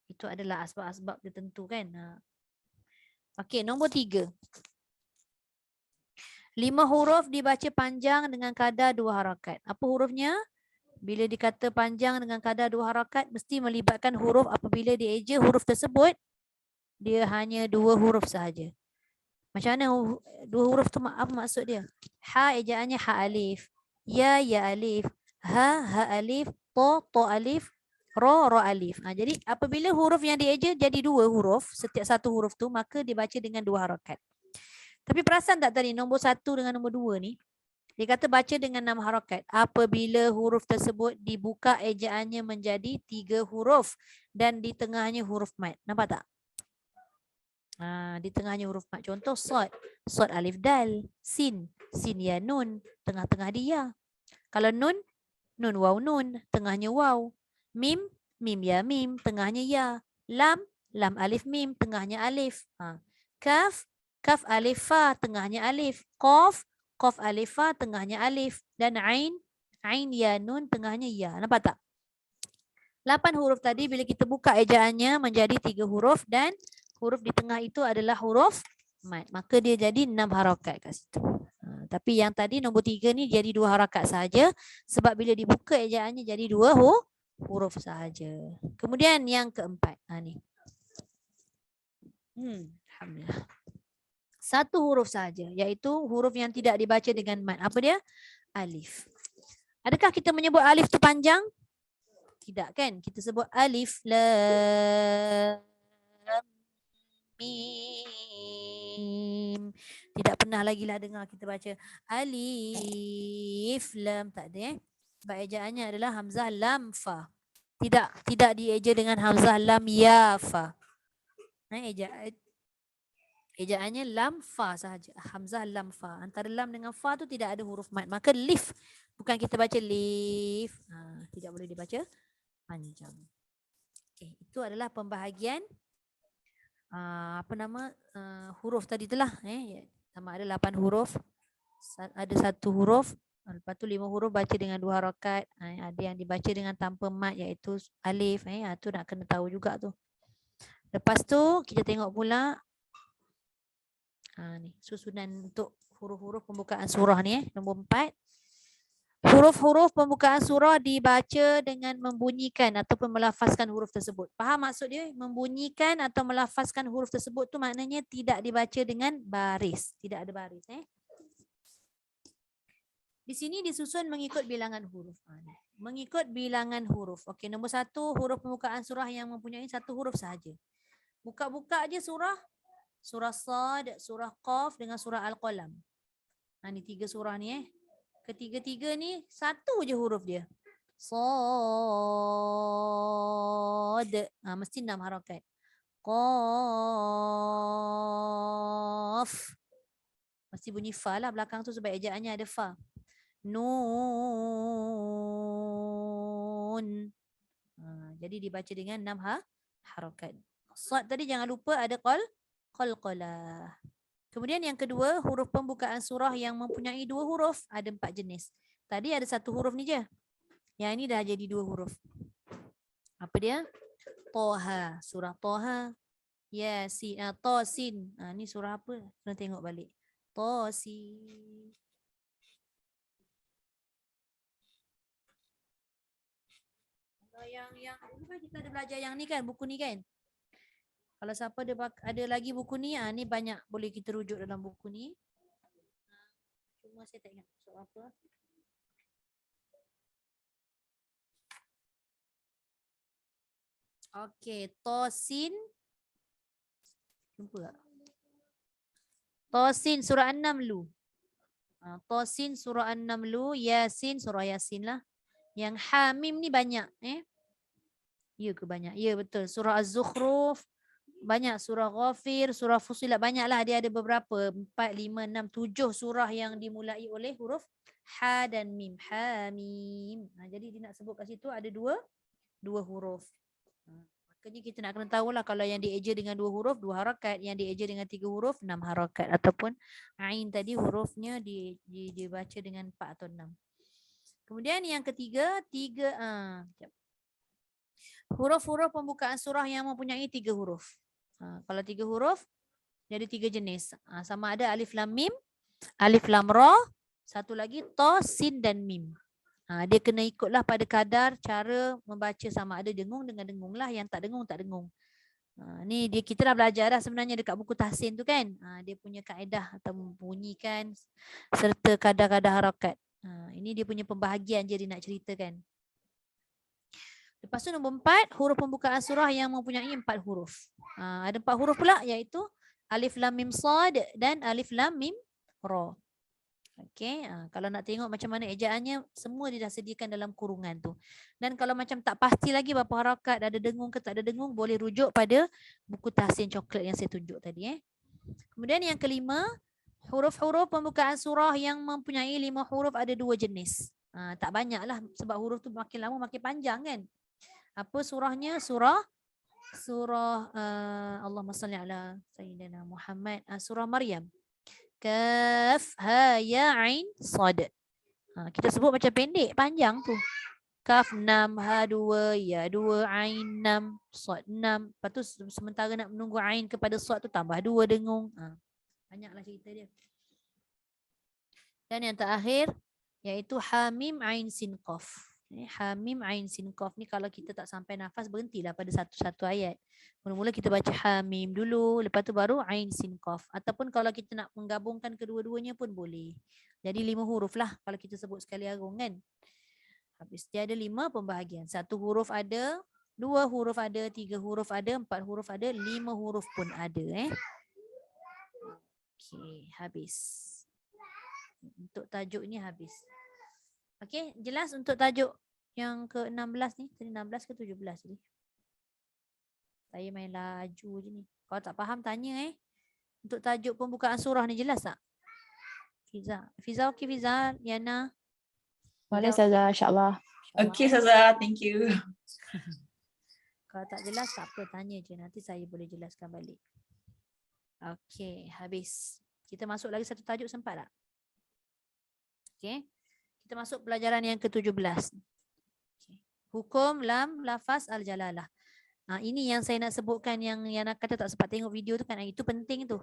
Itu adalah asbab-asbab tertentu kan. Okey, nombor 3. 5 huruf dibaca panjang dengan kadar 2 harakat. Apa hurufnya? Bila dikata panjang dengan kadar 2 harakat, mesti melibatkan huruf apabila dieja huruf tersebut, dia hanya 2 huruf sahaja. Macam mana 2 huruf tu, apa maksud dia? Ha ejaannya ha alif. Ya alif. Ha alif. To alif. Ra alif. Jadi apabila huruf yang dieja jadi 2 huruf, setiap satu huruf tu, maka dibaca dengan 2 harakat. Tapi perasan tak tadi nombor 1 dengan nombor 2 ni? Dia kata baca dengan 6 harakat. Apabila huruf tersebut dibuka ejaannya menjadi 3 huruf dan di tengahnya huruf mad. Nampak tak? Di tengahnya huruf mad. Contoh sad. Sad alif dal. Sin. Sin ya nun. Tengah-tengah dia. Kalau nun. Nun waw nun. Tengahnya waw. Mim. Mim ya mim. Tengahnya ya. Lam. Lam alif mim. Tengahnya alif. Kaf. Kaf alif fa, tengahnya alif. Qaf, qaf alif fa, tengahnya alif. Dan ain, ain ya nun, tengahnya ya. Nampak tak? 8 huruf tadi bila kita buka ejaannya menjadi 3 huruf dan huruf di tengah itu adalah huruf mad. Maka dia jadi 6 harakat kat situ. Tapi yang tadi nombor 3 ni jadi 2 harakat sahaja sebab bila dibuka ejaannya jadi 2 huruf sahaja. Kemudian yang keempat. Ni. Alhamdulillah. 1 huruf saja, iaitu huruf yang tidak dibaca dengan mad. Apa dia? Alif. Adakah kita menyebut alif tu panjang? Tidak kan? Kita sebut alif lam mim. Tidak pernah lagi lah dengar kita baca alif lam, tak ada Sebab ejaannya adalah hamzah lam fa. Tidak dieja dengan hamzah lam ya fa. Ejaannya lam fa sahaja. Hamzah lam fa. Antara lam dengan fa tu tidak ada huruf mad. Maka lif. Bukan kita baca lif. Tidak boleh dibaca panjang. Okay, itu adalah pembahagian huruf tadi telah. Sama ada 8 huruf. Ada 1 huruf. Lepas tu 5 huruf baca dengan 2 harakat. Ada yang dibaca dengan tanpa mad iaitu alif. Tu nak kena tahu juga tu. Lepas tu kita tengok pula ni susunan untuk huruf-huruf pembukaan surah ni nombor 4. Huruf-huruf pembukaan surah dibaca dengan membunyikan ataupun melafazkan huruf tersebut. Faham maksud dia? Membunyikan atau melafazkan huruf tersebut tu maknanya tidak dibaca dengan baris. Tidak ada baris. Di sini disusun mengikut bilangan huruf. Mengikut bilangan huruf. Okey, nombor 1 huruf pembukaan surah yang mempunyai 1 huruf sahaja. Buka-buka aje surah. Surah Sad, surah Qaf dengan surah Al-Qalam. Ni 3 surah ni Ketiga-tiga ni 1 je huruf dia. Sad. Mesti 6 harakat. Qaf. Mesti bunyi fa lah belakang tu sebab ejaannya ada fa. Nun. Jadi dibaca dengan 6 harakat. Sad tadi jangan lupa ada qalqalah. Kemudian yang kedua, huruf pembukaan surah yang mempunyai 2 huruf. Ada 4 jenis. Tadi ada 1 huruf ni je. Yang ini dah jadi 2 huruf. Apa dia? Toha. Surah Toha. Yasin. Tosin. Ni surah apa? Kena tengok balik. Tosin. Yang dulu kan kita ada belajar yang ni kan, buku ni kan. Kalau siapa ada lagi buku ni, ni banyak boleh kita rujuk dalam buku ni. Cuma saya tak ingat soal apa. Okey, Tosin. Jumpa tak? Tosin surah An-Naml. Tosin surah An-Naml, Yasin surah Yasin lah. Yang Hamim ni banyak Ya ke banyak? Ya betul. Surah Az-Zukhruf banyak, surah Ghafir, surah Fussilat banyaklah, dia ada beberapa 4, 5, 6, 7 surah yang dimulai oleh huruf ha dan mim. Hamim. Jadi dia nak sebut kat situ ada dua huruf. Makanya kita nak kena tahulah kalau yang dieja dengan 2 huruf 2 harakat, yang dieja dengan 3 huruf 6 harakat, ataupun ain tadi hurufnya dibaca dengan 4 atau 6. Kemudian yang ketiga, huruf-huruf pembukaan surah yang mempunyai 3 huruf. Kalau 3 huruf, jadi 3 jenis. Sama ada alif lam mim, alif lam ra, satu lagi ta, sin dan mim. Dia kena ikutlah pada kadar cara membaca, sama ada dengung dengan dengung lah, yang tak dengung tak dengung. Ni kita dah belajar dah sebenarnya dekat buku tahsin tu kan. Dia punya kaedah atau membunyikan serta kadar-kadar harakat. Ini dia punya pembahagian je dia nak ceritakan. Lepas tu nombor 4, huruf pembukaan surah yang mempunyai 4 huruf. Ada 4 huruf pula, iaitu alif lam mim sad dan alif lam mim ra. Okey, kalau nak tengok macam mana ejaannya, semua dia dah sediakan dalam kurungan tu. Dan kalau macam tak pasti lagi berapa harakat, ada dengung ke tak ada dengung, boleh rujuk pada buku tahsin coklat yang saya tunjuk tadi. Kemudian yang kelima, huruf-huruf pembukaan surah yang mempunyai 5 huruf ada 2 jenis. Tak banyak lah sebab huruf tu makin lama makin panjang kan. Apa surahnya? Surah Allahumma salli ala Sayyidina Muhammad. Surah Maryam. Kaf, ha, ya, ain, sad. Kita sebut macam pendek, panjang tu. Kaf 6, ha 2, ya 2, ain 6, sad 6. Lepas tu sementara nak menunggu ain kepada sad tu tambah 2 dengung. Banyaklah cerita dia. Dan yang terakhir iaitu Hamim Ain Sin Qaf. Hamim Ain Sin Qaf ni kalau kita tak sampai nafas, berhentilah pada satu ayat. Mula-mula kita baca Hamim dulu, lepas tu baru Ain Sin Qaf. Ataupun kalau kita nak menggabungkan kedua-duanya pun boleh. Jadi 5 huruf lah kalau kita sebut sekali arung kan. Habis dia ada 5 pembahagian. 1 huruf ada 2 huruf ada, 3 huruf ada, 4 huruf ada, 5 huruf pun ada. Okey, habis. Untuk tajuk ni habis. Okey, jelas untuk tajuk yang ke-16 ni? Tadi 16 ke 17 tadi? Saya main laju je ni. Kalau tak faham tanya Untuk tajuk pembukaan surah ni jelas tak? Fiza okey Fiza, Yana. Boleh Ustazah, insyaAllah. Okay, Ustazah. Thank you. Kalau tak jelas tak apa, tanya je, nanti saya boleh jelaskan balik. Okey, habis. Kita masuk lagi satu tajuk, sempat tak? Okey. Kita masuk pelajaran yang ke-17. Okay. Hukum lam lafaz al-jalalah. Ini yang saya nak sebutkan, yang nak kata tak sempat tengok video tu kan, itu penting tu.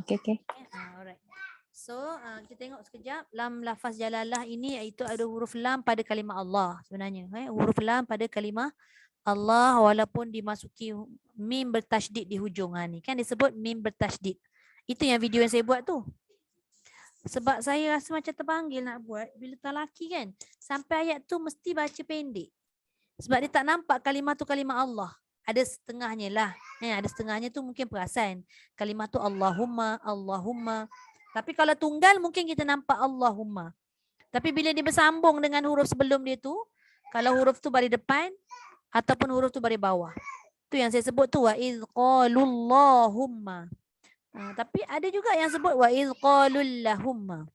Okey. Alright. So, kita tengok sekejap. Lam lafaz jalalah ini iaitu ada huruf lam pada kalimah Allah sebenarnya. Huruf lam pada kalimah Allah walaupun dimasuki mim bertasydid di hujung. Ni kan disebut mim bertasydid. Itu yang video yang saya buat tu. Sebab saya rasa macam terpanggil nak buat bila tak laki kan. Sampai ayat tu mesti baca pendek. Sebab dia tak nampak kalimah tu kalimah Allah. Ada setengahnya lah. Ada setengahnya tu mungkin perasan. Kalimah tu Allahumma, Allahumma. Tapi kalau tunggal mungkin kita nampak Allahumma. Tapi bila dia bersambung dengan huruf sebelum dia tu, kalau huruf tu baris depan ataupun huruf tu baris bawah. Tu yang saya sebut tu wa iz qalullahumma. Tapi ada juga yang sebut wa iz qalullahumma.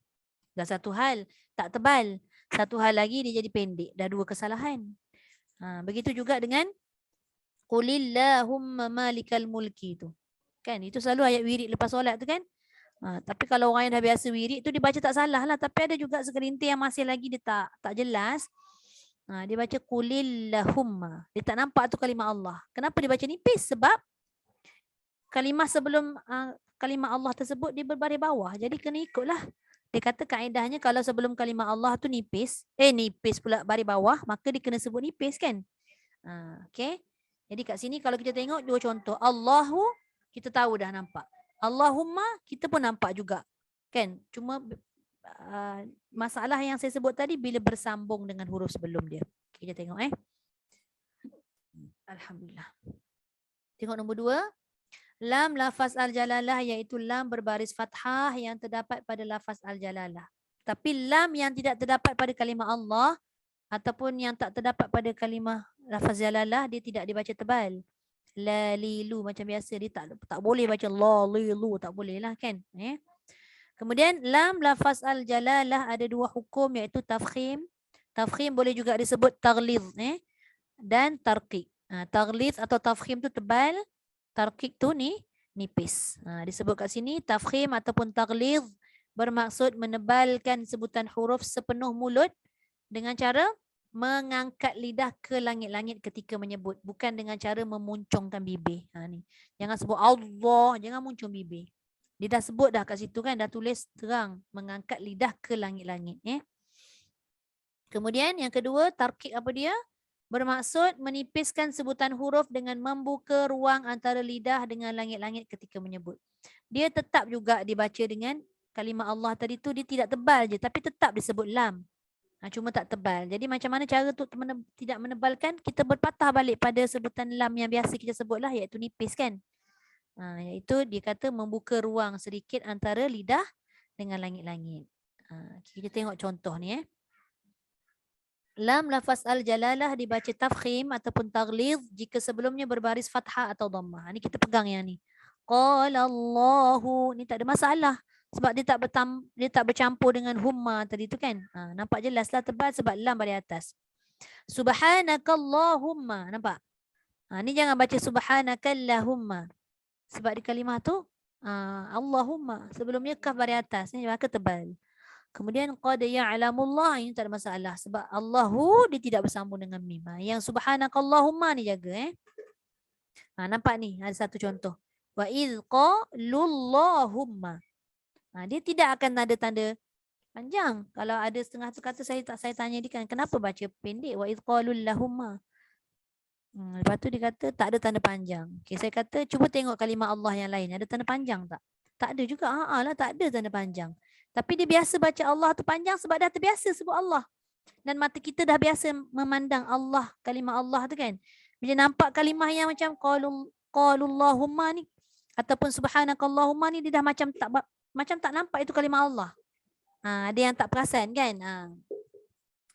Dah satu hal tak tebal. Satu hal lagi dia jadi pendek. Dah dua kesalahan. Begitu juga dengan qulillahumma malikal mulki tu. Kan itu selalu ayat wirid lepas solat tu kan. Tapi kalau orang yang dah biasa wirid tu dia baca tak salah lah. Tapi ada juga segelintir yang masih lagi dia tak jelas. Dia baca qulillahumma. Dia tak nampak tu kalimah Allah. Kenapa dia baca nipis? Sebab kalimah sebelum kalimah Allah tersebut dia berbaris bawah. Jadi kena ikutlah. Dia kata kaedahnya kalau sebelum kalimah Allah tu nipis pula baris bawah, maka dia kena sebut nipis kan. Okay. Jadi kat sini kalau kita tengok dua contoh. Allahu kita tahu dah nampak. Allahumma kita pun nampak juga. Kan? Cuma masalah yang saya sebut tadi bila bersambung dengan huruf sebelum dia. Kita tengok Alhamdulillah. Tengok nombor 2. Lam lafaz al-jalalah iaitu lam berbaris fathah yang terdapat pada lafaz al-jalalah. Tapi lam yang tidak terdapat pada kalimah Allah ataupun yang tak terdapat pada kalimah lafaz jalalah dia tidak dibaca tebal. La lilu macam biasa dia tak boleh baca la lilu, tak boleh lah kan. Kemudian lam lafaz al-jalalah ada dua hukum iaitu tafkhim. Tafkhim boleh juga disebut taghlidh dan tarqiq. Taghlidh atau tafkhim tu tebal, tarqiq tu nipis. Disebut kat sini tafkhim ataupun taghlidh bermaksud menebalkan sebutan huruf sepenuh mulut dengan cara mengangkat lidah ke langit-langit ketika menyebut, bukan dengan cara memuncungkan bibir. Ni. Jangan sebut Allah, jangan muncung bibir. Dia dah sebut dah kat situ kan, dah tulis terang mengangkat lidah ke langit-langit. Kemudian yang kedua, tarqiq apa dia? Bermaksud menipiskan sebutan huruf dengan membuka ruang antara lidah dengan langit-langit ketika menyebut. Dia tetap juga dibaca dengan kalimah Allah tadi tu, dia tidak tebal je tapi tetap disebut lam. Cuma tak tebal. Jadi macam mana cara tu tidak menebalkan? Kita berpatah balik pada sebutan lam yang biasa kita sebutlah iaitu nipis kan. Iaitu dia kata membuka ruang sedikit antara lidah dengan langit-langit. Kita tengok contoh ni Lam lafaz al-jalalah dibaca tafkhim ataupun taghlidh jika sebelumnya berbaris fathah atau dhammah. Ni kita pegang yang ni. Qala Allahu, ni tak ada masalah. Sebab dia tak bercampur dengan humma tadi tu kan. Nampak jelaslah tebal sebab lam baris atas. Subhanakallahumma, nampak? Ni jangan baca subhanakallahumma. Sebab di kalimah tu Allahumma. Sebelumnya kaf baris atas. Ni maka tebal. Kemudian qad ya'lamullah, ini tak ada masalah. Sebab Allahu dia tidak bersambung dengan mim. Yang subhanakallahumma ni jaga. Nampak ni ada satu contoh. Wa idh qalullahumma. Dia tidak akan ada tanda panjang. Kalau ada setengah tu kata saya tanya dia kan kenapa baca pendek wa idh qalullahumma. Lepas tu dia kata tak ada tanda panjang. Okay, saya kata cuba tengok kalimah Allah yang lain. Ada tanda panjang tak? Tak ada juga. Tak ada tanda panjang. Tapi dia biasa baca Allah tu panjang sebab dah terbiasa sebut Allah. Dan mata kita dah biasa memandang Allah, kalimah Allah tu kan. Bila nampak kalimah yang macam qalullahumma ni ataupun subhanakallahumma ni, dia dah macam tak nampak itu kalimah Allah. Ada yang tak perasan kan.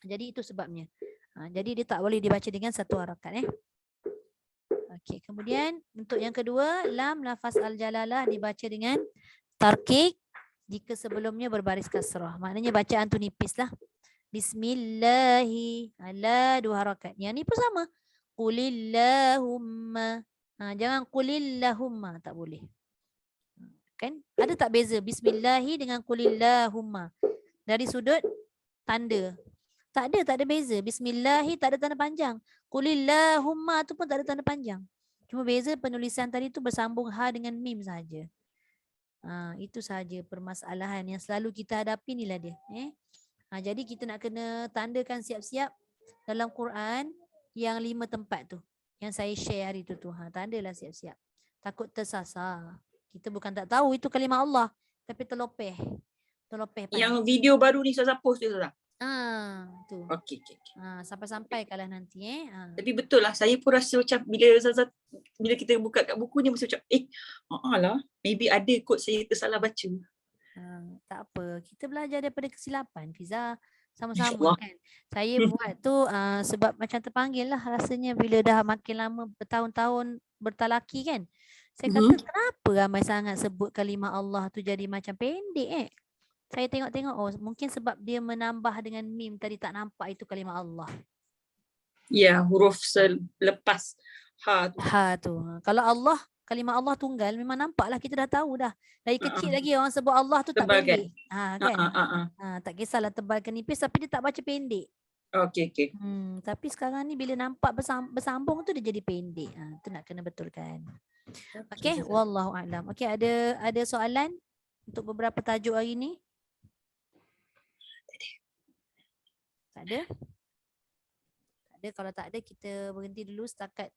Jadi itu sebabnya. Jadi dia tak boleh dibaca dengan satu harakat. Okey, kemudian untuk yang kedua, lam lafaz al-jalalah dibaca dengan tarkik jika sebelumnya berbaris kasrah. Maknanya bacaan tu nipis lah. Bismillahi, ala 2 harakat. Yang ni pun sama. Qulillahumma. Jangan qulillahumma, tak boleh. Kan? Ada tak beza bismillahi dengan qulillahumma? Dari sudut tanda. Tak ada beza. Bismillahi tak ada tanda panjang. Qulillahumma tu pun tak ada tanda panjang. Cuma beza penulisan tadi tu bersambung ha dengan mim saja. Itu sahaja permasalahan yang selalu kita hadapi ni lah dia. Jadi kita nak kena tandakan siap-siap dalam Quran yang 5 tempat tu. Yang saya share hari tu. Tandalah siap-siap. Takut tersasar. Kita bukan tak tahu itu kalimah Allah. Tapi terlopeh. Yang video baru ni Ustazah post tu Ustazah. Tu. Okey. Sampai-sampai kalau nanti Tapi betul lah, saya pun rasa macam bila kita buka kat buku ni mesti macam lah, maybe ada kot saya tersalah baca. Tak apa, kita belajar daripada kesilapan Fiza, sama-sama InsyaAllah. kan. Saya buat tu sebab macam terpanggil lah rasanya bila dah makin lama bertahun-tahun bertalaki kan. Saya kata kenapa ramai sangat sebut kalimah Allah tu jadi macam pendek Saya tengok-tengok, mungkin sebab dia menambah dengan mim tadi tak nampak itu kalimah Allah. Ya, huruf selepas ha tu. Tu. Kalau Allah, kalimah Allah tunggal memang nampaklah, kita dah tahu dah. Dari kecil lagi orang sebut Allah tu tak Tebal kan? pendek. Kan? Tak kisahlah tebal ke nipis tapi dia tak baca pendek. Okey. Tapi sekarang ni bila nampak bersambung tu dia jadi pendek. Tu nak kena betulkan. Okey, wallahu a'lam. Okey, ada soalan untuk beberapa tajuk hari ni? Tak ada? Kalau tak ada kita berhenti dulu setakat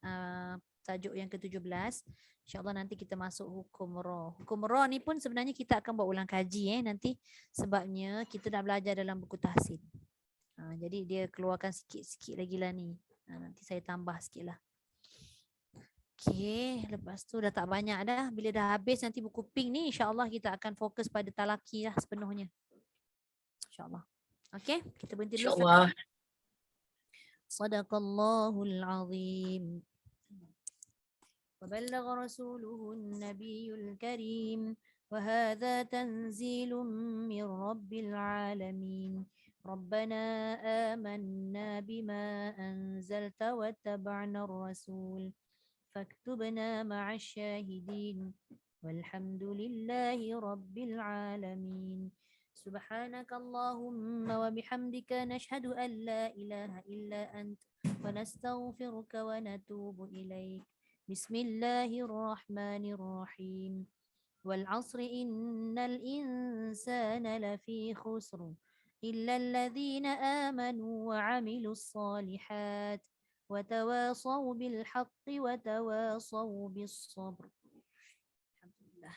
tajuk yang ke-17. InsyaAllah nanti kita masuk hukum ra. Hukum ra ni pun sebenarnya kita akan buat ulang kaji nanti sebabnya kita dah belajar dalam buku tahsin. Jadi dia keluarkan sikit-sikit lagi lah ni. Nanti saya tambah sikit lah. Okey, lepas tu dah tak banyak dah. Bila dah habis nanti buku pink ni insyaAllah kita akan fokus pada talaki lah sepenuhnya. InsyaAllah. Okey, kita berhenti dulu. InsyaAllah. Sadaqallahul azim. وبلغ رسوله النبي الكريم وهذا تنزيل من رب العالمين ربنا آمنا بما أنزلت واتبعنا الرسول فاكتبنا مع الشاهدين والحمد لله رب العالمين سبحانك اللهم وبحمدك نشهد أن لا إله إلا أنت ونستغفرك ونتوب إليك بسم الله الرحمن الرحيم والعصر إن الإنسان لفي خسر إلا الذين آمنوا وعملوا الصالحات وتواصوا بالحق وتواصوا بالصبر. الحمد لله.